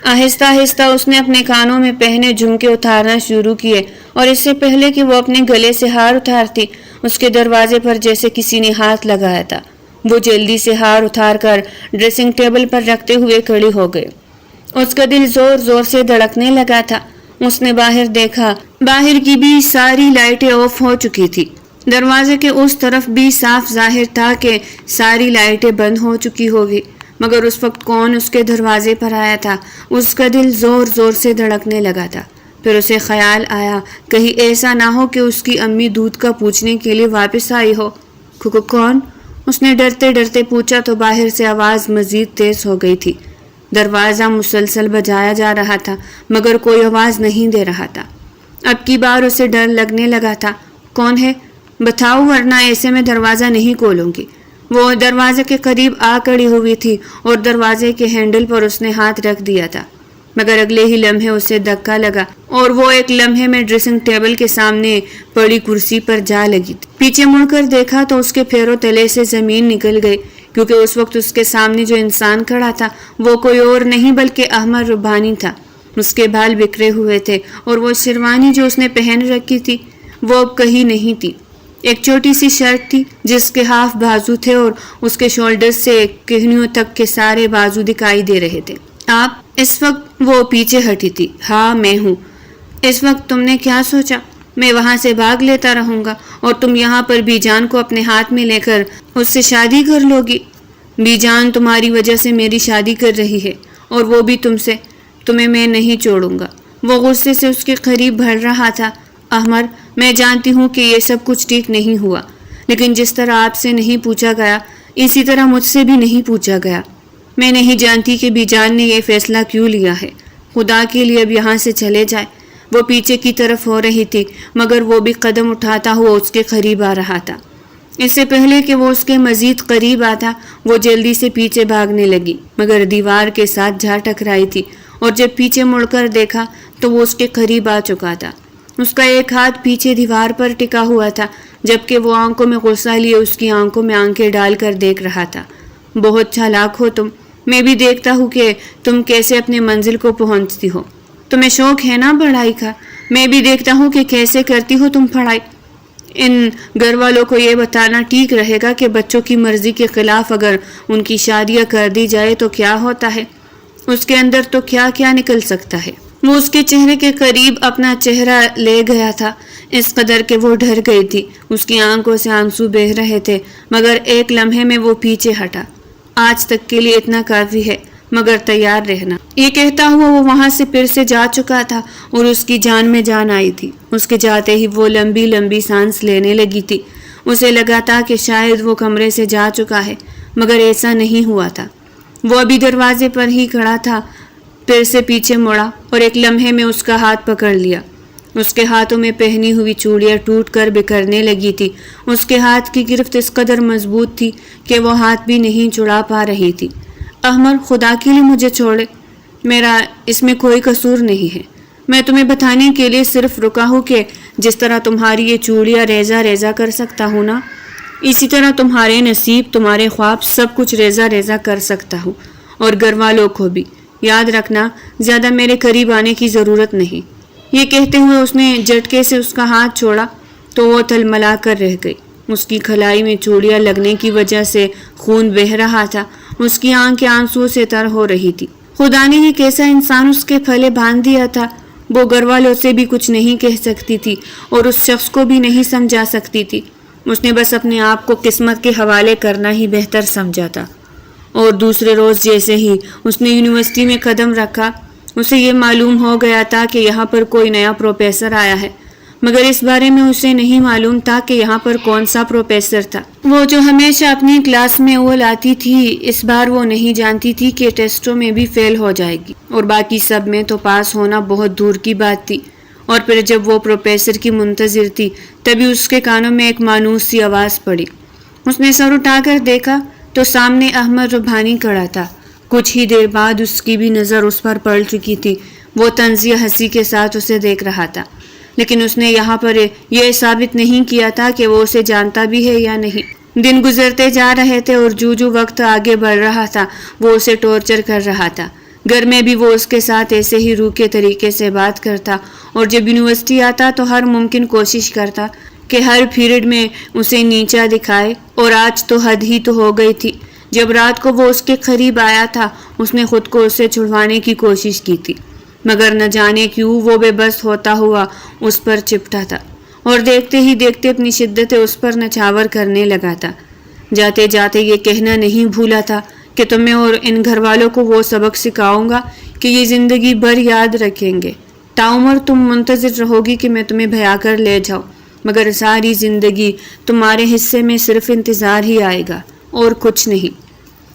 آہستہ آہستہ اس نے اپنے کانوں میں پہنے جھمکے اتارنا شروع کیے، اور اس سے پہلے کہ وہ اپنے گلے سے ہار اتارتی، اس کے دروازے پر جیسے کسی نے ہاتھ لگایا تھا۔ وہ جلدی سے ہار اتار کر ڈریسنگ ٹیبل پر رکھتے ہوئے کھڑی ہو گئے اس کا دل زور زور سے دھڑکنے لگا تھا۔ اس نے باہر دیکھا، باہر کی بھی ساری لائٹیں آف ہو چکی تھی۔ دروازے کے اس طرف بھی صاف ظاہر تھا کہ ساری لائٹیں بند ہو چکی ہوگی، مگر اس وقت کون اس کے دروازے پر آیا تھا؟ اس کا دل زور زور سے دھڑکنے لگا تھا۔ پھر اسے خیال آیا کہیں ایسا نہ ہو کہ اس کی امی دودھ کا پوچھنے کے لیے واپس آئی ہو۔ کون؟ اس نے ڈرتے ڈرتے پوچھا تو باہر سے آواز مزید تیز ہو گئی تھی۔ دروازہ مسلسل بجایا جا رہا تھا مگر کوئی آواز نہیں دے رہا تھا۔ اب کی بار اسے ڈر لگنے لگا تھا۔ کون ہے؟ بتاؤ ورنہ ایسے میں دروازہ نہیں کھولوں گی۔ وہ دروازے کے قریب آ کڑی ہوئی تھی اور دروازے کے ہینڈل پر اس نے ہاتھ رکھ دیا تھا، مگر اگلے ہی لمحے اسے دھکا لگا اور وہ ایک لمحے میں ڈریسنگ ٹیبل کے سامنے پڑی کرسی پر جا لگی تھی۔ پیچھے مڑ کر دیکھا تو اس کے پیروں تلے سے زمین نکل گئی، کیونکہ اس وقت اس کے سامنے جو انسان کھڑا تھا وہ کوئی اور نہیں بلکہ احمد ربانی تھا۔ اس کے بال بکھرے ہوئے تھے اور وہ شیروانی جو اس نے پہن رکھی تھی وہ اب کہیں نہیں تھی۔ ایک چھوٹی سی شرٹ تھی جس کے ہاف بازو تھے اور اس کے شولڈر سے کہنیوں تک کے سارے بازو دکھائی دے رہے تھے۔ آپ؟ اس وقت وہ پیچھے ہٹی تھی۔ ہاں میں ہوں۔ اس وقت تم نے کیا سوچا؟ میں وہاں سے بھاگ لیتا رہوں گا اور تم یہاں پر بی جان کو اپنے ہاتھ میں لے کر اس سے شادی کر لو گی؟ بی جان تمہاری وجہ سے میری شادی کر رہی ہے اور وہ بھی تم سے۔ تمہیں میں نہیں چھوڑوں گا۔ وہ غصے سے اس کے قریب بڑھ رہا تھا۔ احمد، میں جانتی ہوں کہ یہ سب کچھ ٹھیک نہیں ہوا، لیکن جس طرح آپ سے نہیں پوچھا گیا اسی طرح مجھ سے بھی نہیں پوچھا گیا۔ میں نہیں جانتی کہ بی جان نے یہ فیصلہ کیوں لیا ہے۔ خدا کے لیے اب یہاں سے چلے جائے۔ وہ پیچھے کی طرف ہو رہی تھی مگر وہ بھی قدم اٹھاتا ہوا اس کے قریب آ رہا تھا۔ اس سے پہلے کہ وہ اس کے مزید قریب آتا وہ جلدی سے پیچھے بھاگنے لگی مگر دیوار کے ساتھ جا ٹکرائی تھی اور جب پیچھے مڑ کر دیکھا تو وہ اس کے قریب آ چکا تھا۔ اس کا ایک ہاتھ پیچھے دیوار پر ٹکا ہوا تھا جبکہ وہ آنکھوں میں غصہ لیے اس کی آنکھوں میں آنکھیں ڈال کر دیکھ رہا تھا۔ بہت چالاک ہو تم۔ میں بھی دیکھتا ہوں کہ تم کیسے اپنے منزل کو پہنچتی ہو۔ تمہیں شوق ہے نا پڑھائی کا؟ میں بھی دیکھتا ہوں کہ کیسے کرتی ہو تم پڑھائی۔ ان گھر والوں کو یہ بتانا ٹھیک رہے گا کہ بچوں کی مرضی کے خلاف اگر ان کی شادیاں کر دی جائے تو کیا ہوتا ہے، اس کے اندر تو کیا کیا نکل سکتا ہے۔ وہ اس کے چہرے کے قریب اپنا چہرہ لے گیا تھا اس قدر کہ وہ ڈر گئی تھی۔ اس کی آنکھوں سے آنسو بہہ رہے تھے مگر ایک لمحے میں وہ پیچھے ہٹا۔ آج تک کے لیے اتنا کافی ہے مگر تیار رہنا۔ یہ کہتا ہوا وہ وہاں سے پھر سے جا چکا تھا اور اس کی جان میں جان آئی تھی۔ اس کے جاتے ہی وہ لمبی لمبی سانس لینے لگی تھی۔ اسے لگا تھا کہ شاید وہ کمرے سے جا چکا ہے مگر ایسا نہیں ہوا تھا۔ وہ ابھی دروازے پر ہی کھڑا تھا، پھر سے پیچھے مڑا اور ایک لمحے میں اس کا ہاتھ پکڑ لیا۔ اس کے ہاتھوں میں پہنی ہوئی چوڑیاں ٹوٹ کر بکھرنے لگی تھی۔ اس کے ہاتھ کی گرفت اس قدر مضبوط تھی کہ وہ ہاتھ بھی نہیں چھڑا پا رہی تھی۔ احمد، خدا کے لیے مجھے چھوڑے، میرا اس میں کوئی قصور نہیں ہے۔ میں تمہیں بتانے کے لیے صرف رکا ہوں کہ جس طرح تمہاری یہ چوڑیاں ریزہ ریزہ کر سکتا ہوں نا، اسی طرح تمہارے نصیب، تمہارے خواب، سب کچھ ریزہ ریزہ کر سکتا ہوں، اور گھر والوں کو بھی۔ یاد رکھنا، زیادہ میرے قریب آنے کی ضرورت نہیں۔ یہ کہتے ہوئے اس نے جھٹکے سے اس کا ہاتھ چھوڑا تو وہ تلملا کر رہ گئی۔ اس کی کھلائی میں چوڑیاں لگنے کی وجہ سے خون بہہ رہا تھا۔ اس کی آنکھیں آنسو سے تر ہو رہی تھی۔ خدا نے یہ کیسا انسان اس کے پھلے باندھ دیا تھا۔ وہ گھر والوں سے بھی کچھ نہیں کہہ سکتی تھی اور اس شخص کو بھی نہیں سمجھا سکتی تھی۔ اس نے بس اپنے آپ کو قسمت کے حوالے کرنا ہی بہتر سمجھا تھا۔ اور دوسرے روز جیسے ہی اس نے یونیورسٹی میں قدم رکھا، اسے یہ معلوم ہو گیا تھا کہ یہاں پر کوئی نیا پروفیسر آیا ہے، مگر اس بارے میں اسے نہیں معلوم تھا کہ یہاں پر کون سا پروفیسر تھا۔ وہ جو ہمیشہ اپنی کلاس میں اول آتی تھی، اس بار وہ نہیں جانتی تھی کہ ٹیسٹوں میں بھی فیل ہو جائے گی اور باقی سب میں تو پاس ہونا بہت دور کی بات تھی۔ اور پھر جب وہ پروفیسر کی منتظر تھی تبھی اس کے کانوں میں ایک مانوس سی آواز پڑی۔ اس نے سر اٹھا کر دیکھا تو سامنے احمد ربانی کھڑا تھا۔ کچھ ہی دیر بعد اس کی بھی نظر اس پر پڑ چکی تھی۔ وہ طنزیہ ہنسی کے ساتھ اسے دیکھ رہا تھا، لیکن اس نے یہاں پر یہ ثابت نہیں کیا تھا کہ وہ اسے جانتا بھی ہے یا نہیں۔ دن گزرتے جا رہے تھے اور جو وقت آگے بڑھ رہا تھا وہ اسے ٹارچر کر رہا تھا۔ گھر میں بھی وہ اس کے ساتھ ایسے ہی روکھے طریقے سے بات کرتا اور جب یونیورسٹی آتا تو ہر ممکن کوشش کرتا کہ ہر پیریڈ میں اسے نیچا دکھائے، اور آج تو حد ہی تو ہو گئی تھی۔ جب رات کو وہ اس کے قریب آیا تھا اس نے خود کو اس سے چھڑوانے کی کوشش کی تھی، مگر نہ جانے کیوں وہ بے بس ہوتا ہوا اس پر چپٹا تھا اور دیکھتے ہی دیکھتے اپنی شدتیں اس پر نچھاور کرنے لگا تھا۔ جاتے جاتے یہ کہنا نہیں بھولا تھا کہ تمہیں اور ان گھر والوں کو وہ سبق سکھاؤں گا کہ یہ زندگی بھر یاد رکھیں گے۔ تاعمر تم منتظر رہو گی کہ میں تمہیں بھیا کر لے جاؤں، مگر ساری زندگی تمہارے حصے میں صرف انتظار ہی آئے گا اور کچھ نہیں۔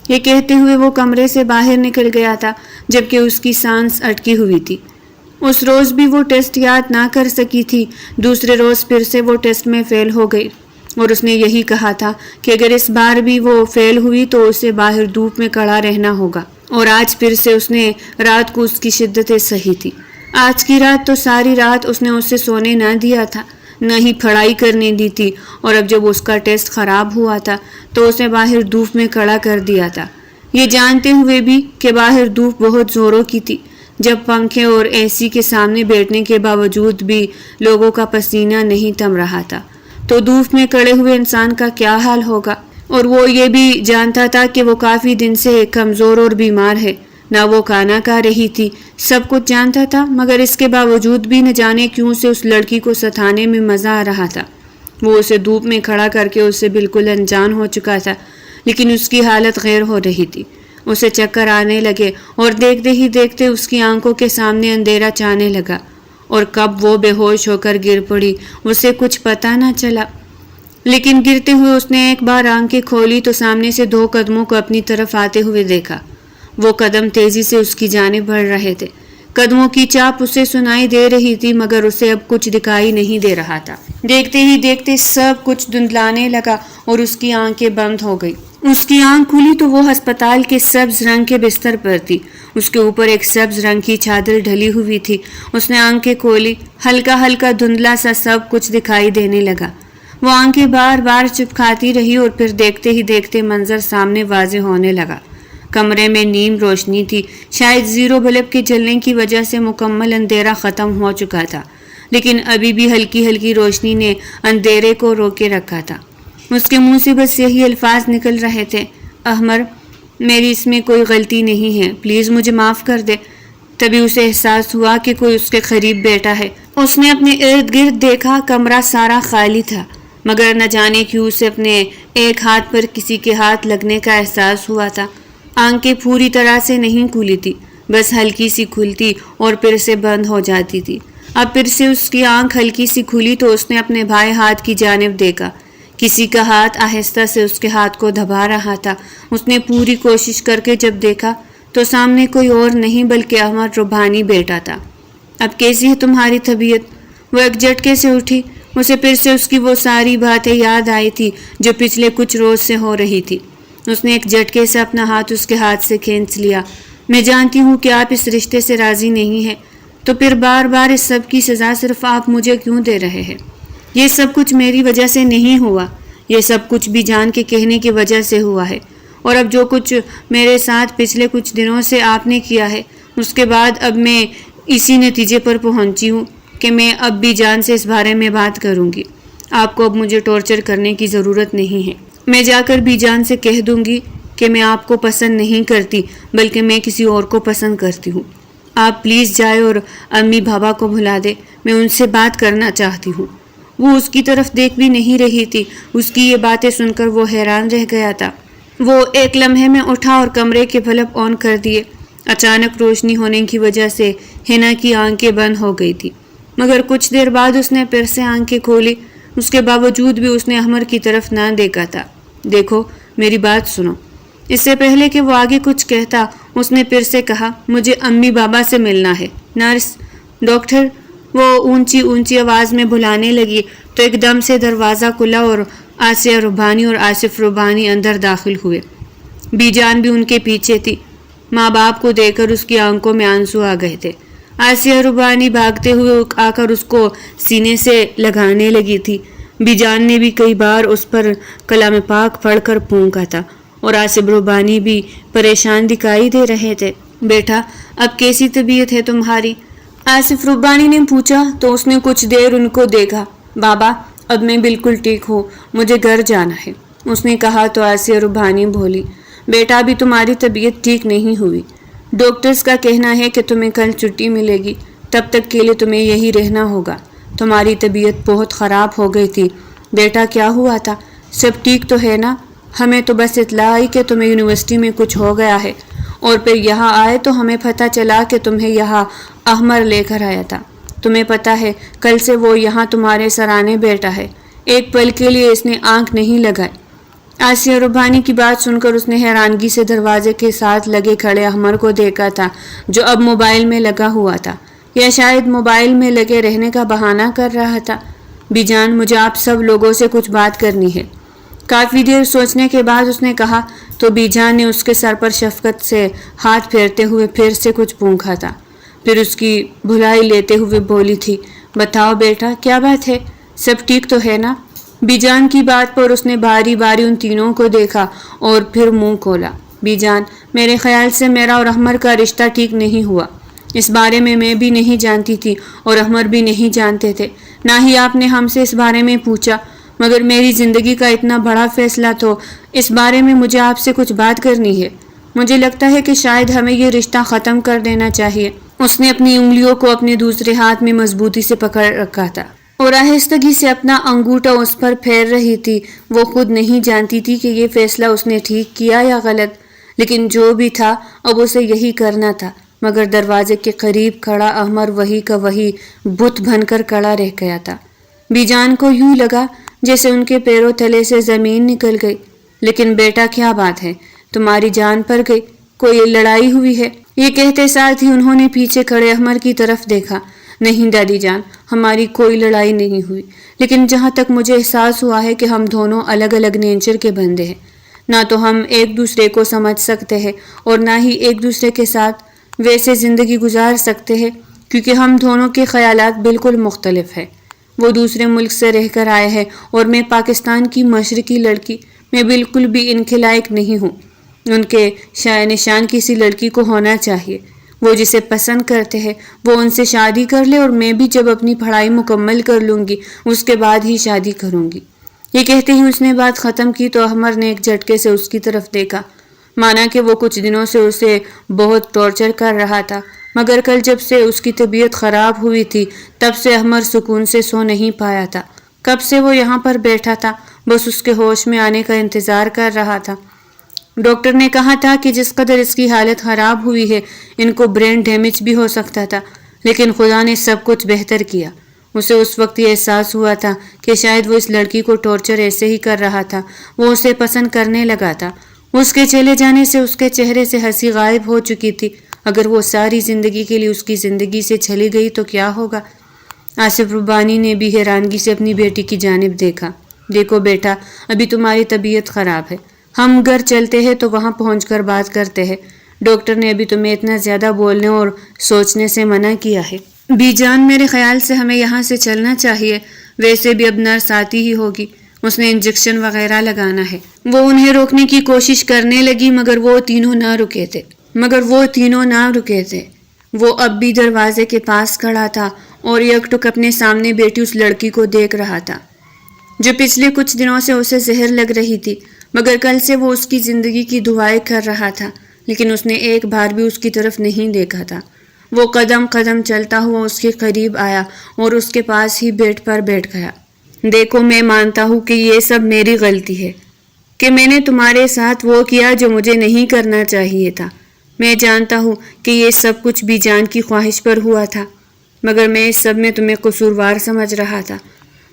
یہ کہتے ہوئے وہ کمرے سے باہر نکل گیا تھا جبکہ اس کی سانس اٹکی ہوئی تھی۔ اس روز بھی وہ ٹیسٹ یاد نہ کر سکی تھی، دوسرے روز پھر سے وہ ٹیسٹ میں فیل ہو گئی اور اس نے یہی کہا تھا کہ اگر اس بار بھی وہ فیل ہوئی تو اسے باہر دھوپ میں کھڑا رہنا ہوگا، اور آج پھر سے اس نے رات کو اس کی شدتیں سہی تھی۔ آج کی رات تو ساری رات اس نے اسے سونے نہ دیا تھا، نہ ہی پڑھائی کرنے دی تھی، اور اب جب اس کا ٹیسٹ خراب ہوا تھا تو اسے باہر دھوپ میں کھڑا کر دیا تھا، یہ جانتے ہوئے بھی کہ باہر دھوپ بہت زوروں کی تھی۔ جب پنکھے اور اے سی کے سامنے بیٹھنے کے باوجود بھی لوگوں کا پسینہ نہیں تھم رہا تھا تو دھوپ میں کھڑے ہوئے انسان کا کیا حال ہوگا؟ اور وہ یہ بھی جانتا تھا کہ وہ کافی دن سے کمزور اور بیمار ہے، نہ وہ کھانا کھا رہی تھی، سب کچھ جانتا تھا، مگر اس کے باوجود بھی نہ جانے کیوں سے اس لڑکی کو ستانے میں مزہ آ رہا تھا۔ وہ اسے دھوپ میں کھڑا کر کے اس سے بالکل انجان ہو چکا تھا، لیکن اس کی حالت غیر ہو رہی تھی۔ اسے چکر آنے لگے اور دیکھتے ہی دیکھتے اس کی آنکھوں کے سامنے اندھیرا چھانے لگا، اور کب وہ بے ہوش ہو کر گر پڑی اسے کچھ پتہ نہ چلا۔ لیکن گرتے ہوئے اس نے ایک بار آنکھیں کھولی تو سامنے سے 2 قدموں کو اپنی طرف آتے ہوئے دیکھا۔ وہ قدم تیزی سے اس کی جانب بڑھ رہے تھے، قدموں کی چاپ اسے سنائی دے رہی تھی مگر اسے اب کچھ دکھائی نہیں دے رہا تھا۔ دیکھتے ہی دیکھتے سب کچھ دھندلانے لگا اور اس کی آنکھیں بند ہو گئی۔ اس کی آنکھ کھلی تو وہ ہسپتال کے سبز رنگ کے بستر پر تھی، اس کے اوپر ایک سبز رنگ کی چادر ڈھلی ہوئی تھی۔ اس نے آنکھیں کھولی، ہلکا ہلکا دھندلا سا سب کچھ دکھائی دینے لگا۔ وہ آنکھیں بار بار چپکاتی رہی اور پھر دیکھتے ہی دیکھتے منظر سامنے واضح ہونے لگا۔ کمرے میں نیم روشنی تھی، شاید زیرو بلب کے جلنے کی وجہ سے مکمل اندھیرا ختم ہو چکا تھا، لیکن ابھی بھی ہلکی ہلکی روشنی نے اندھیرے کو روکے رکھا تھا۔ اس کے منہ سے بس یہی الفاظ نکل رہے تھے، احمر میری اس میں کوئی غلطی نہیں ہے، پلیز مجھے معاف کر دے۔ تبھی اسے احساس ہوا کہ کوئی اس کے قریب بیٹھا ہے۔ اس نے اپنے ارد گرد دیکھا، کمرہ سارا خالی تھا، مگر نہ جانے کیوں اسے اپنے ایک ہاتھ پر کسی کے ہاتھ لگنے کا احساس ہوا تھا۔ آنکھیں پوری طرح سے نہیں کھلی تھی، بس ہلکی سی کھلتی اور پھر سے بند ہو جاتی تھی۔ اب پھر سے اس کی آنکھ ہلکی سی کھلی تو اس نے اپنے بھائی ہاتھ کی جانب دیکھا، کسی کا ہاتھ آہستہ سے اس کے ہاتھ کو دبا رہا تھا۔ اس نے پوری کوشش کر کے جب دیکھا تو سامنے کوئی اور نہیں بلکہ احمد ربانی بیٹھا تھا۔ اب کیسی ہے تمہاری طبیعت؟ وہ ایک جھٹکے سے اٹھی، اسے پھر سے اس کی وہ ساری باتیں یاد آئی تھی جو پچھلے کچھ روز سے ہو رہی تھی۔ اس نے ایک جھٹکے سے اپنا ہاتھ اس کے ہاتھ سے کھینچ لیا۔ میں جانتی ہوں کہ آپ اس رشتے سے راضی نہیں ہیں، تو پھر بار بار اس سب کی سزا صرف آپ مجھے کیوں دے رہے ہیں؟ یہ سب کچھ میری وجہ سے نہیں ہوا، یہ سب کچھ بھی جان کے کہنے کی وجہ سے ہوا ہے، اور اب جو کچھ میرے ساتھ پچھلے کچھ دنوں سے آپ نے کیا ہے اس کے بعد اب میں اسی نتیجے پر پہنچی ہوں کہ میں اب بھی جان سے اس بارے میں بات کروں گی۔ آپ کو اب مجھے ٹارچر کرنے کی ضرورت نہیں ہے۔ میں جا کر بھی جان سے کہہ دوں گی کہ میں آپ کو پسند نہیں کرتی بلکہ میں کسی اور کو پسند کرتی ہوں۔ آپ پلیز جائے اور امی بابا کو بھلا دے، میں ان سے بات کرنا چاہتی ہوں۔ وہ اس کی طرف دیکھ بھی نہیں رہی تھی، اس کی یہ باتیں سن کر وہ حیران رہ گیا تھا۔ وہ ایک لمحے میں اٹھا اور کمرے کے بلب آن کر دیے۔ اچانک روشنی ہونے کی وجہ سے ہنا کی آنکھیں بند ہو گئی تھی، مگر کچھ دیر بعد اس نے پھر سے آنکھیں کھولی۔ اس کے باوجود بھی اس نے احمد کی طرف نہ دیکھا تھا۔ دیکھو میری بات سنو۔ اس سے پہلے کہ وہ آگے کچھ کہتا اس نے پھر سے کہا، مجھے امی بابا سے ملنا ہے۔ نرس، ڈاکٹر، وہ اونچی اونچی آواز میں بلانے لگی تو ایک دم سے دروازہ کھلا اور آسیہ ربانی اور آصف ربانی اندر داخل ہوئے۔ بی جان بھی ان کے پیچھے تھی۔ ماں باپ کو دیکھ کر اس کی آنکھوں میں آنسو آ گئے تھے۔ آسیہ ربانی بھاگتے ہوئے آ کر اس کو سینے سے لگانے لگی تھی۔ بی جان نے بھی کئی بار اس پر کلام پاک پڑھ کر پھونکا تھا اور آصف ربانی بھی پریشان دکھائی دے رہے تھے۔ بیٹا اب کیسی طبیعت ہے تمہاری؟ آصف ربانی نے پوچھا تو اس نے کچھ دیر ان کو دیکھا۔ بابا اب میں بالکل ٹھیک ہوں، مجھے گھر جانا ہے، اس نے کہا تو آسیہ ربانی بولی، بیٹا ابھی تمہاری طبیعت ٹھیک نہیں ہوئی، ڈاکٹرز کا کہنا ہے کہ تمہیں کل چھٹی ملے گی، تب تک کے لیے تمہیں یہی رہنا ہوگا۔ تمہاری طبیعت بہت خراب ہو گئی تھی۔ بیٹا کیا ہوا تھا؟ سب ٹھیک تو ہے نا؟ ہمیں تو بس اطلاع آئی کہ تمہیں یونیورسٹی میں کچھ ہو گیا ہے، اور پھر یہاں آئے تو ہمیں پتہ چلا کہ تمہیں یہاں احمر لے کر آیا تھا۔ تمہیں پتہ ہے کل سے وہ یہاں تمہارے سرانے بیٹھا ہے۔ ایک پل کے لیے اس نے آنکھ نہیں لگائی۔ آسیہ ربانی کی بات سن کر اس نے حیرانگی سے دروازے کے ساتھ لگے کھڑے احمر کو دیکھا تھا، جو اب موبائل میں لگا ہوا تھا، یا شاید موبائل میں لگے رہنے کا بہانہ کر رہا تھا۔ بی جان، مجھے آپ سب لوگوں سے کچھ بات کرنی ہے۔ کافی دیر سوچنے کے بعد اس نے کہا تو بی جان نے اس کے سر پر شفقت سے ہاتھ پھیرتے ہوئے پھر سے کچھ پونکھا تھا، پھر اس کی بھلائی لیتے ہوئے بولی تھی، بتاؤ بیٹا کیا بات ہے، سب ٹھیک تو ہے نا؟ بی جان کی بات پر اس نے باری باری ان تینوں کو دیکھا اور پھر منہ کھولا۔ بی جان، میرے خیال سے میرا اور احمر کا رشتہ ٹھیک نہیں ہوا۔ اس بارے میں بھی نہیں جانتی تھی اور احمر بھی نہیں جانتے تھے، نہ ہی آپ نے ہم سے اس بارے میں پوچھا، مگر میری زندگی کا اتنا بڑا فیصلہ تو اس بارے میں مجھے آپ سے کچھ بات کرنی ہے۔ مجھے لگتا ہے کہ شاید ہمیں یہ رشتہ ختم کر دینا چاہیے۔ اس نے اپنی انگلیوں کو اپنے دوسرے ہاتھ میں مضبوطی سے پکڑ رکھا تھا اور آہستگی سے اپنا انگوٹھا اس پر پھیر رہی تھی۔ وہ خود نہیں جانتی تھی کہ یہ فیصلہ اس نے ٹھیک کیا یا غلط، لیکن جو بھی تھا اب اسے یہی کرنا تھا۔ مگر دروازے کے قریب کھڑا احمر وہی کا وہی بت بن کر کھڑا رہ گیا تھا۔ بی جان کو یوں لگا جیسے ان کے پیروں تلے سے زمین نکل گئی۔ لیکن بیٹا کیا بات ہے، تمہاری جان پر گئی، کوئی لڑائی ہوئی ہے؟ یہ کہتے ساتھ ہی انہوں نے پیچھے کھڑے احمر کی طرف دیکھا۔ نہیں دادی جان، ہماری کوئی لڑائی نہیں ہوئی، لیکن جہاں تک مجھے احساس ہوا ہے کہ ہم دونوں الگ الگ نیچر کے بندے ہیں، نہ تو ہم ایک دوسرے کو سمجھ سکتے ہیں اور نہ ہی ایک دوسرے کے ساتھ ویسے زندگی گزار سکتے ہیں، کیونکہ ہم دونوں کے خیالات بالکل مختلف ہیں۔ وہ دوسرے ملک سے رہ کر آئے ہیں اور میں پاکستان کی مشرقی لڑکی، میں بالکل بھی ان کے لائق نہیں ہوں۔ ان کے شایع نشان کسی لڑکی کو ہونا چاہیے، وہ جسے پسند کرتے ہیں وہ ان سے شادی کر لے، اور میں بھی جب اپنی پڑھائی مکمل کر لوں گی اس کے بعد ہی شادی کروں گی۔ یہ کہتے ہی اس نے بات ختم کی تو احمر نے ایک جھٹکے سے اس کی طرف دیکھا، مانا کہ وہ کچھ دنوں سے اسے بہت ٹارچر کر رہا تھا، مگر کل جب سے اس کی طبیعت خراب ہوئی تھی تب سے احمر سکون سے سو نہیں پایا تھا۔ کب سے وہ یہاں پر بیٹھا تھا، بس اس کے ہوش میں آنے کا انتظار کر رہا تھا۔ ڈاکٹر نے کہا تھا کہ جس قدر اس کی حالت خراب ہوئی ہے ان کو برین ڈیمیج بھی ہو سکتا تھا، لیکن خدا نے سب کچھ بہتر کیا۔ اسے اس وقت یہ احساس ہوا تھا کہ شاید وہ اس لڑکی کو ٹارچر ایسے ہی کر رہا تھا، وہ اسے پسند کرنے لگا تھا۔ اس کے چلے جانے سے اس کے چہرے سے ہنسی غائب ہو چکی تھی۔ اگر وہ ساری زندگی کے لیے اس کی زندگی سے چلی گئی تو کیا ہوگا؟ آصف ربانی نے بھی حیرانگی سے اپنی بیٹی کی جانب دیکھا۔ دیکھو بیٹا، ابھی تمہاری طبیعت خراب ہے، ہم گھر چلتے ہیں تو وہاں پہنچ کر بات کرتے ہیں۔ ڈاکٹر نے ابھی تمہیں اتنا زیادہ بولنے اور سوچنے سے منع کیا ہے۔ بی جان، میرے خیال سے ہمیں یہاں سے چلنا چاہیے، ویسے بھی اب نرس آتی ہی ہوگی، اس نے انجیکشن وغیرہ لگانا ہے۔ وہ انہیں روکنے کی کوشش کرنے لگی مگر وہ تینوں نہ رکے تھے۔ وہ اب بھی دروازے کے پاس کھڑا تھا اور یک ٹک اپنے سامنے بیٹھی اس لڑکی کو دیکھ رہا تھا جو پچھلے کچھ دنوں سے اسے زہر لگ رہی تھی، مگر کل سے وہ اس کی زندگی کی دعائیں کر رہا تھا، لیکن اس نے ایک بار بھی اس کی طرف نہیں دیکھا تھا۔ وہ قدم قدم چلتا ہوا اس کے قریب آیا اور اس کے پاس ہی بیڈ پر بیٹھ گیا۔ دیکھو، میں مانتا ہوں کہ یہ سب میری غلطی ہے، کہ میں نے تمہارے ساتھ وہ کیا جو مجھے نہیں کرنا چاہیے تھا۔ میں جانتا ہوں کہ یہ سب کچھ بی جان کی خواہش پر ہوا تھا، مگر میں اس سب میں تمہیں قصوروار سمجھ رہا تھا۔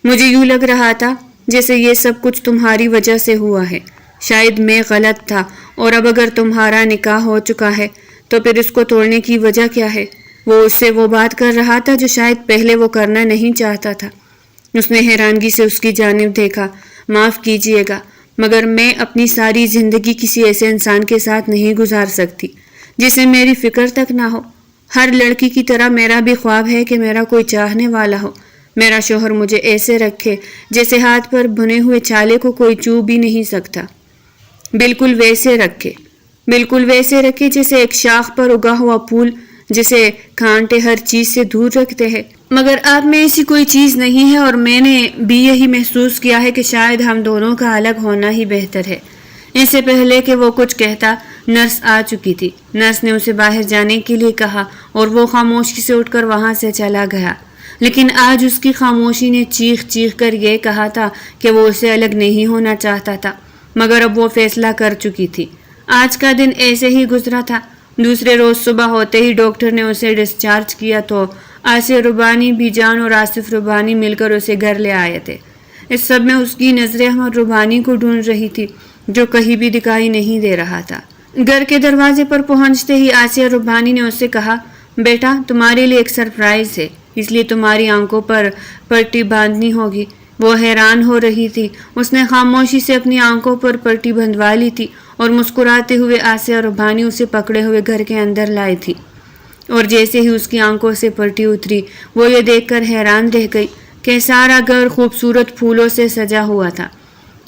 مجھے یوں لگ رہا تھا جیسے یہ سب کچھ تمہاری وجہ سے ہوا ہے۔ شاید میں غلط تھا، اور اب اگر تمہارا نکاح ہو چکا ہے تو پھر اس کو توڑنے کی وجہ کیا ہے؟ وہ اس سے وہ بات کر رہا تھا جو شاید پہلے وہ کرنا نہیں چاہتا تھا۔ اس نے حیرانگی سے اس کی جانب دیکھا۔ معاف کیجیے گا، مگر میں اپنی ساری زندگی کسی ایسے انسان کے ساتھ نہیں گزار سکتی جسے میری فکر تک نہ ہو۔ ہر لڑکی کی طرح میرا بھی خواب ہے کہ میرا کوئی چاہنے والا ہو، میرا شوہر مجھے ایسے رکھے جیسے ہاتھ پر بنے ہوئے چھالے کو کوئی چھو بھی نہیں سکتا، بالکل ویسے رکھے جیسے ایک شاخ پر اگا ہوا پھول جسے کانٹے ہر چیز سے دور رکھتے ہیں۔ مگر آپ میں ایسی کوئی چیز نہیں ہے، اور میں نے بھی یہی محسوس کیا ہے کہ شاید ہم دونوں کا الگ ہونا ہی بہتر ہے۔ اس سے پہلے کہ وہ کچھ کہتا نرس آ چکی تھی۔ نرس نے اسے باہر جانے کے لیے کہا اور وہ خاموشی سے اٹھ کر وہاں سے چلا گیا، لیکن آج اس کی خاموشی نے چیخ چیخ کر یہ کہا تھا کہ وہ اسے الگ نہیں ہونا چاہتا تھا، مگر اب وہ فیصلہ کر چکی تھی۔ آج کا دن ایسے ہی گزرا تھا۔ دوسرے روز صبح ہوتے ہی ڈاکٹر نے اسے ڈسچارج کیا تو آسیہ ربانی، بیجان اور آصف ربانی مل کر اسے گھر لے آئے تھے۔ اس سب میں اس کی نظریں احمد ربانی کو ڈھونڈ رہی تھی جو کہیں بھی دکھائی نہیں دے رہا تھا۔ گھر کے دروازے پر پہنچتے ہی آسیہ ربانی نے اس سے کہا، بیٹا تمہارے لیے ایک سرپرائز ہے، اس لیے تمہاری آنکھوں پر پٹی باندھنی ہوگی۔ وہ حیران ہو رہی تھی۔ اس نے خاموشی سے اپنی آنکھوں پر پٹی بندھوا لی تھی اور مسکراتے ہوئے آسیہ ربانی اسے پکڑے ہوئے گھر کے اندر لائی تھی، اور جیسے ہی اس کی آنکھوں سے پٹی اتری وہ یہ دیکھ کر حیران رہ گئی کہ سارا گھر خوبصورت پھولوں سے سجا ہوا تھا۔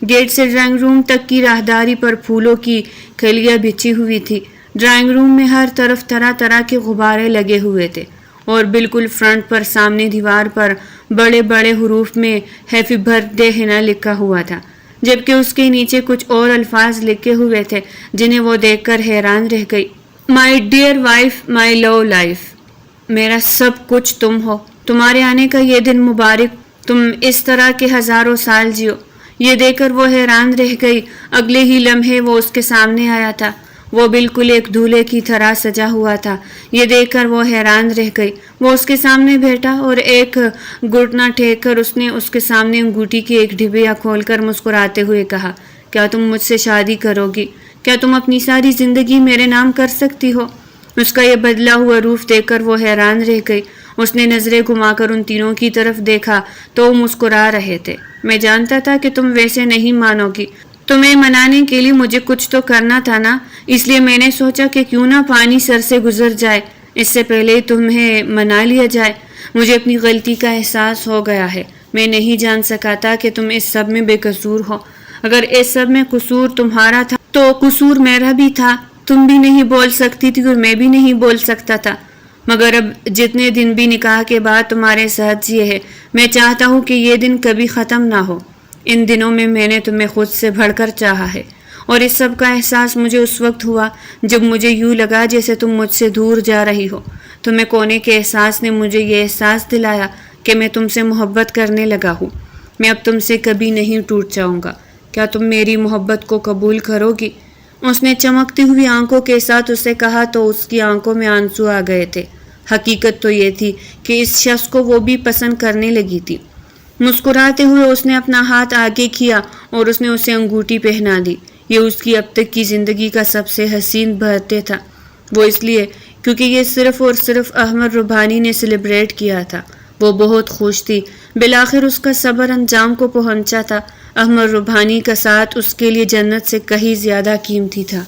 گیٹ سے ڈرائنگ روم تک کی راہداری پر پھولوں کی کلیاں بچھی ہوئی تھی۔ ڈرائنگ روم میں ہر طرف طرح طرح کے غبارے لگے ہوئے تھے، اور بالکل فرنٹ پر سامنے دیوار پر بڑے بڑے حروف میں ہیپی برتھ ڈے ہنا لکھا ہوا تھا، جبکہ اس کے نیچے کچھ اور الفاظ لکھے ہوئے تھے جنہیں وہ دیکھ کر حیران رہ گئی۔ My dear wife, my love life, میرا سب کچھ تم ہو، تمہارے آنے کا یہ دن مبارک، تم اس طرح کے ہزاروں سال جیو۔ یہ دیکھ کر وہ حیران رہ گئی۔ اگلے ہی لمحے وہ اس کے سامنے آیا تھا۔ وہ بالکل ایک دولہے کی طرح سجا ہوا تھا۔ یہ دیکھ کر وہ حیران رہ گئی۔ وہ اس کے سامنے بیٹھا اور ایک گھٹنا ٹیک کر اس نے اس کے سامنے انگوٹھی کی ایک ڈبیا کھول کر مسکراتے ہوئے کہا، کیا تم مجھ سے شادی کرو گی؟ کیا تم اپنی ساری زندگی میرے نام کر سکتی ہو؟ اس کا یہ بدلا ہوا روپ دیکھ کر وہ حیران رہ گئی۔ اس نے نظریں گھما کر ان تینوں کی طرف دیکھا تو وہ مسکرا رہے تھے۔ میں جانتا تھا کہ تم ویسے نہیں مانو گی، تمہیں منانے کے لیے مجھے کچھ تو کرنا تھا نا، اس لیے میں نے سوچا کہ کیوں نہ پانی سر سے گزر جائے اس سے پہلے تمہیں منا لیا جائے۔ مجھے اپنی غلطی کا احساس ہو گیا ہے۔ میں نہیں جان سکا تھا کہ تم اس سب میں بے قصور ہو۔ اگر اس سب میں قصور تمہارا تھا تو قصور میرا بھی تھا۔ تم بھی نہیں بول سکتی تھی اور میں بھی نہیں بول سکتا تھا، مگر اب جتنے دن بھی نکاح کے بعد تمہارے ساتھ جیے ہیں، میں چاہتا ہوں کہ یہ دن کبھی ختم نہ ہو۔ ان دنوں میں میں نے تمہیں خود سے بڑھ کر چاہا ہے، اور اس سب کا احساس مجھے اس وقت ہوا جب مجھے یوں لگا جیسے تم مجھ سے دور جا رہی ہو۔ تمہیں کونے کے احساس نے مجھے یہ احساس دلایا کہ میں تم سے محبت کرنے لگا ہوں۔ میں اب تم سے کبھی نہیں ٹوٹ جاؤں گا۔ کیا تم میری محبت کو قبول کرو گی؟ اس نے چمکتی ہوئی آنکھوں کے ساتھ اسے کہا تو اس کی آنکھوں میں آنسو آ گئے تھے۔ حقیقت تو یہ تھی کہ اس شخص کو وہ بھی پسند کرنے لگی تھی۔ مسکراتے ہوئے اس نے اپنا ہاتھ آگے کیا اور اس نے اسے انگوٹھی پہنا دی۔ یہ اس کی اب تک کی زندگی کا سب سے حسین برتھ ڈے تھا، وہ اس لیے کیونکہ یہ صرف اور صرف احمد ربانی نے سیلیبریٹ کیا تھا۔ وہ بہت خوش تھی، بالآخر اس کا صبر انجام کو پہنچا تھا۔ احمد ربانی کا ساتھ اس کے لیے جنت سے کہیں زیادہ قیمتی تھا۔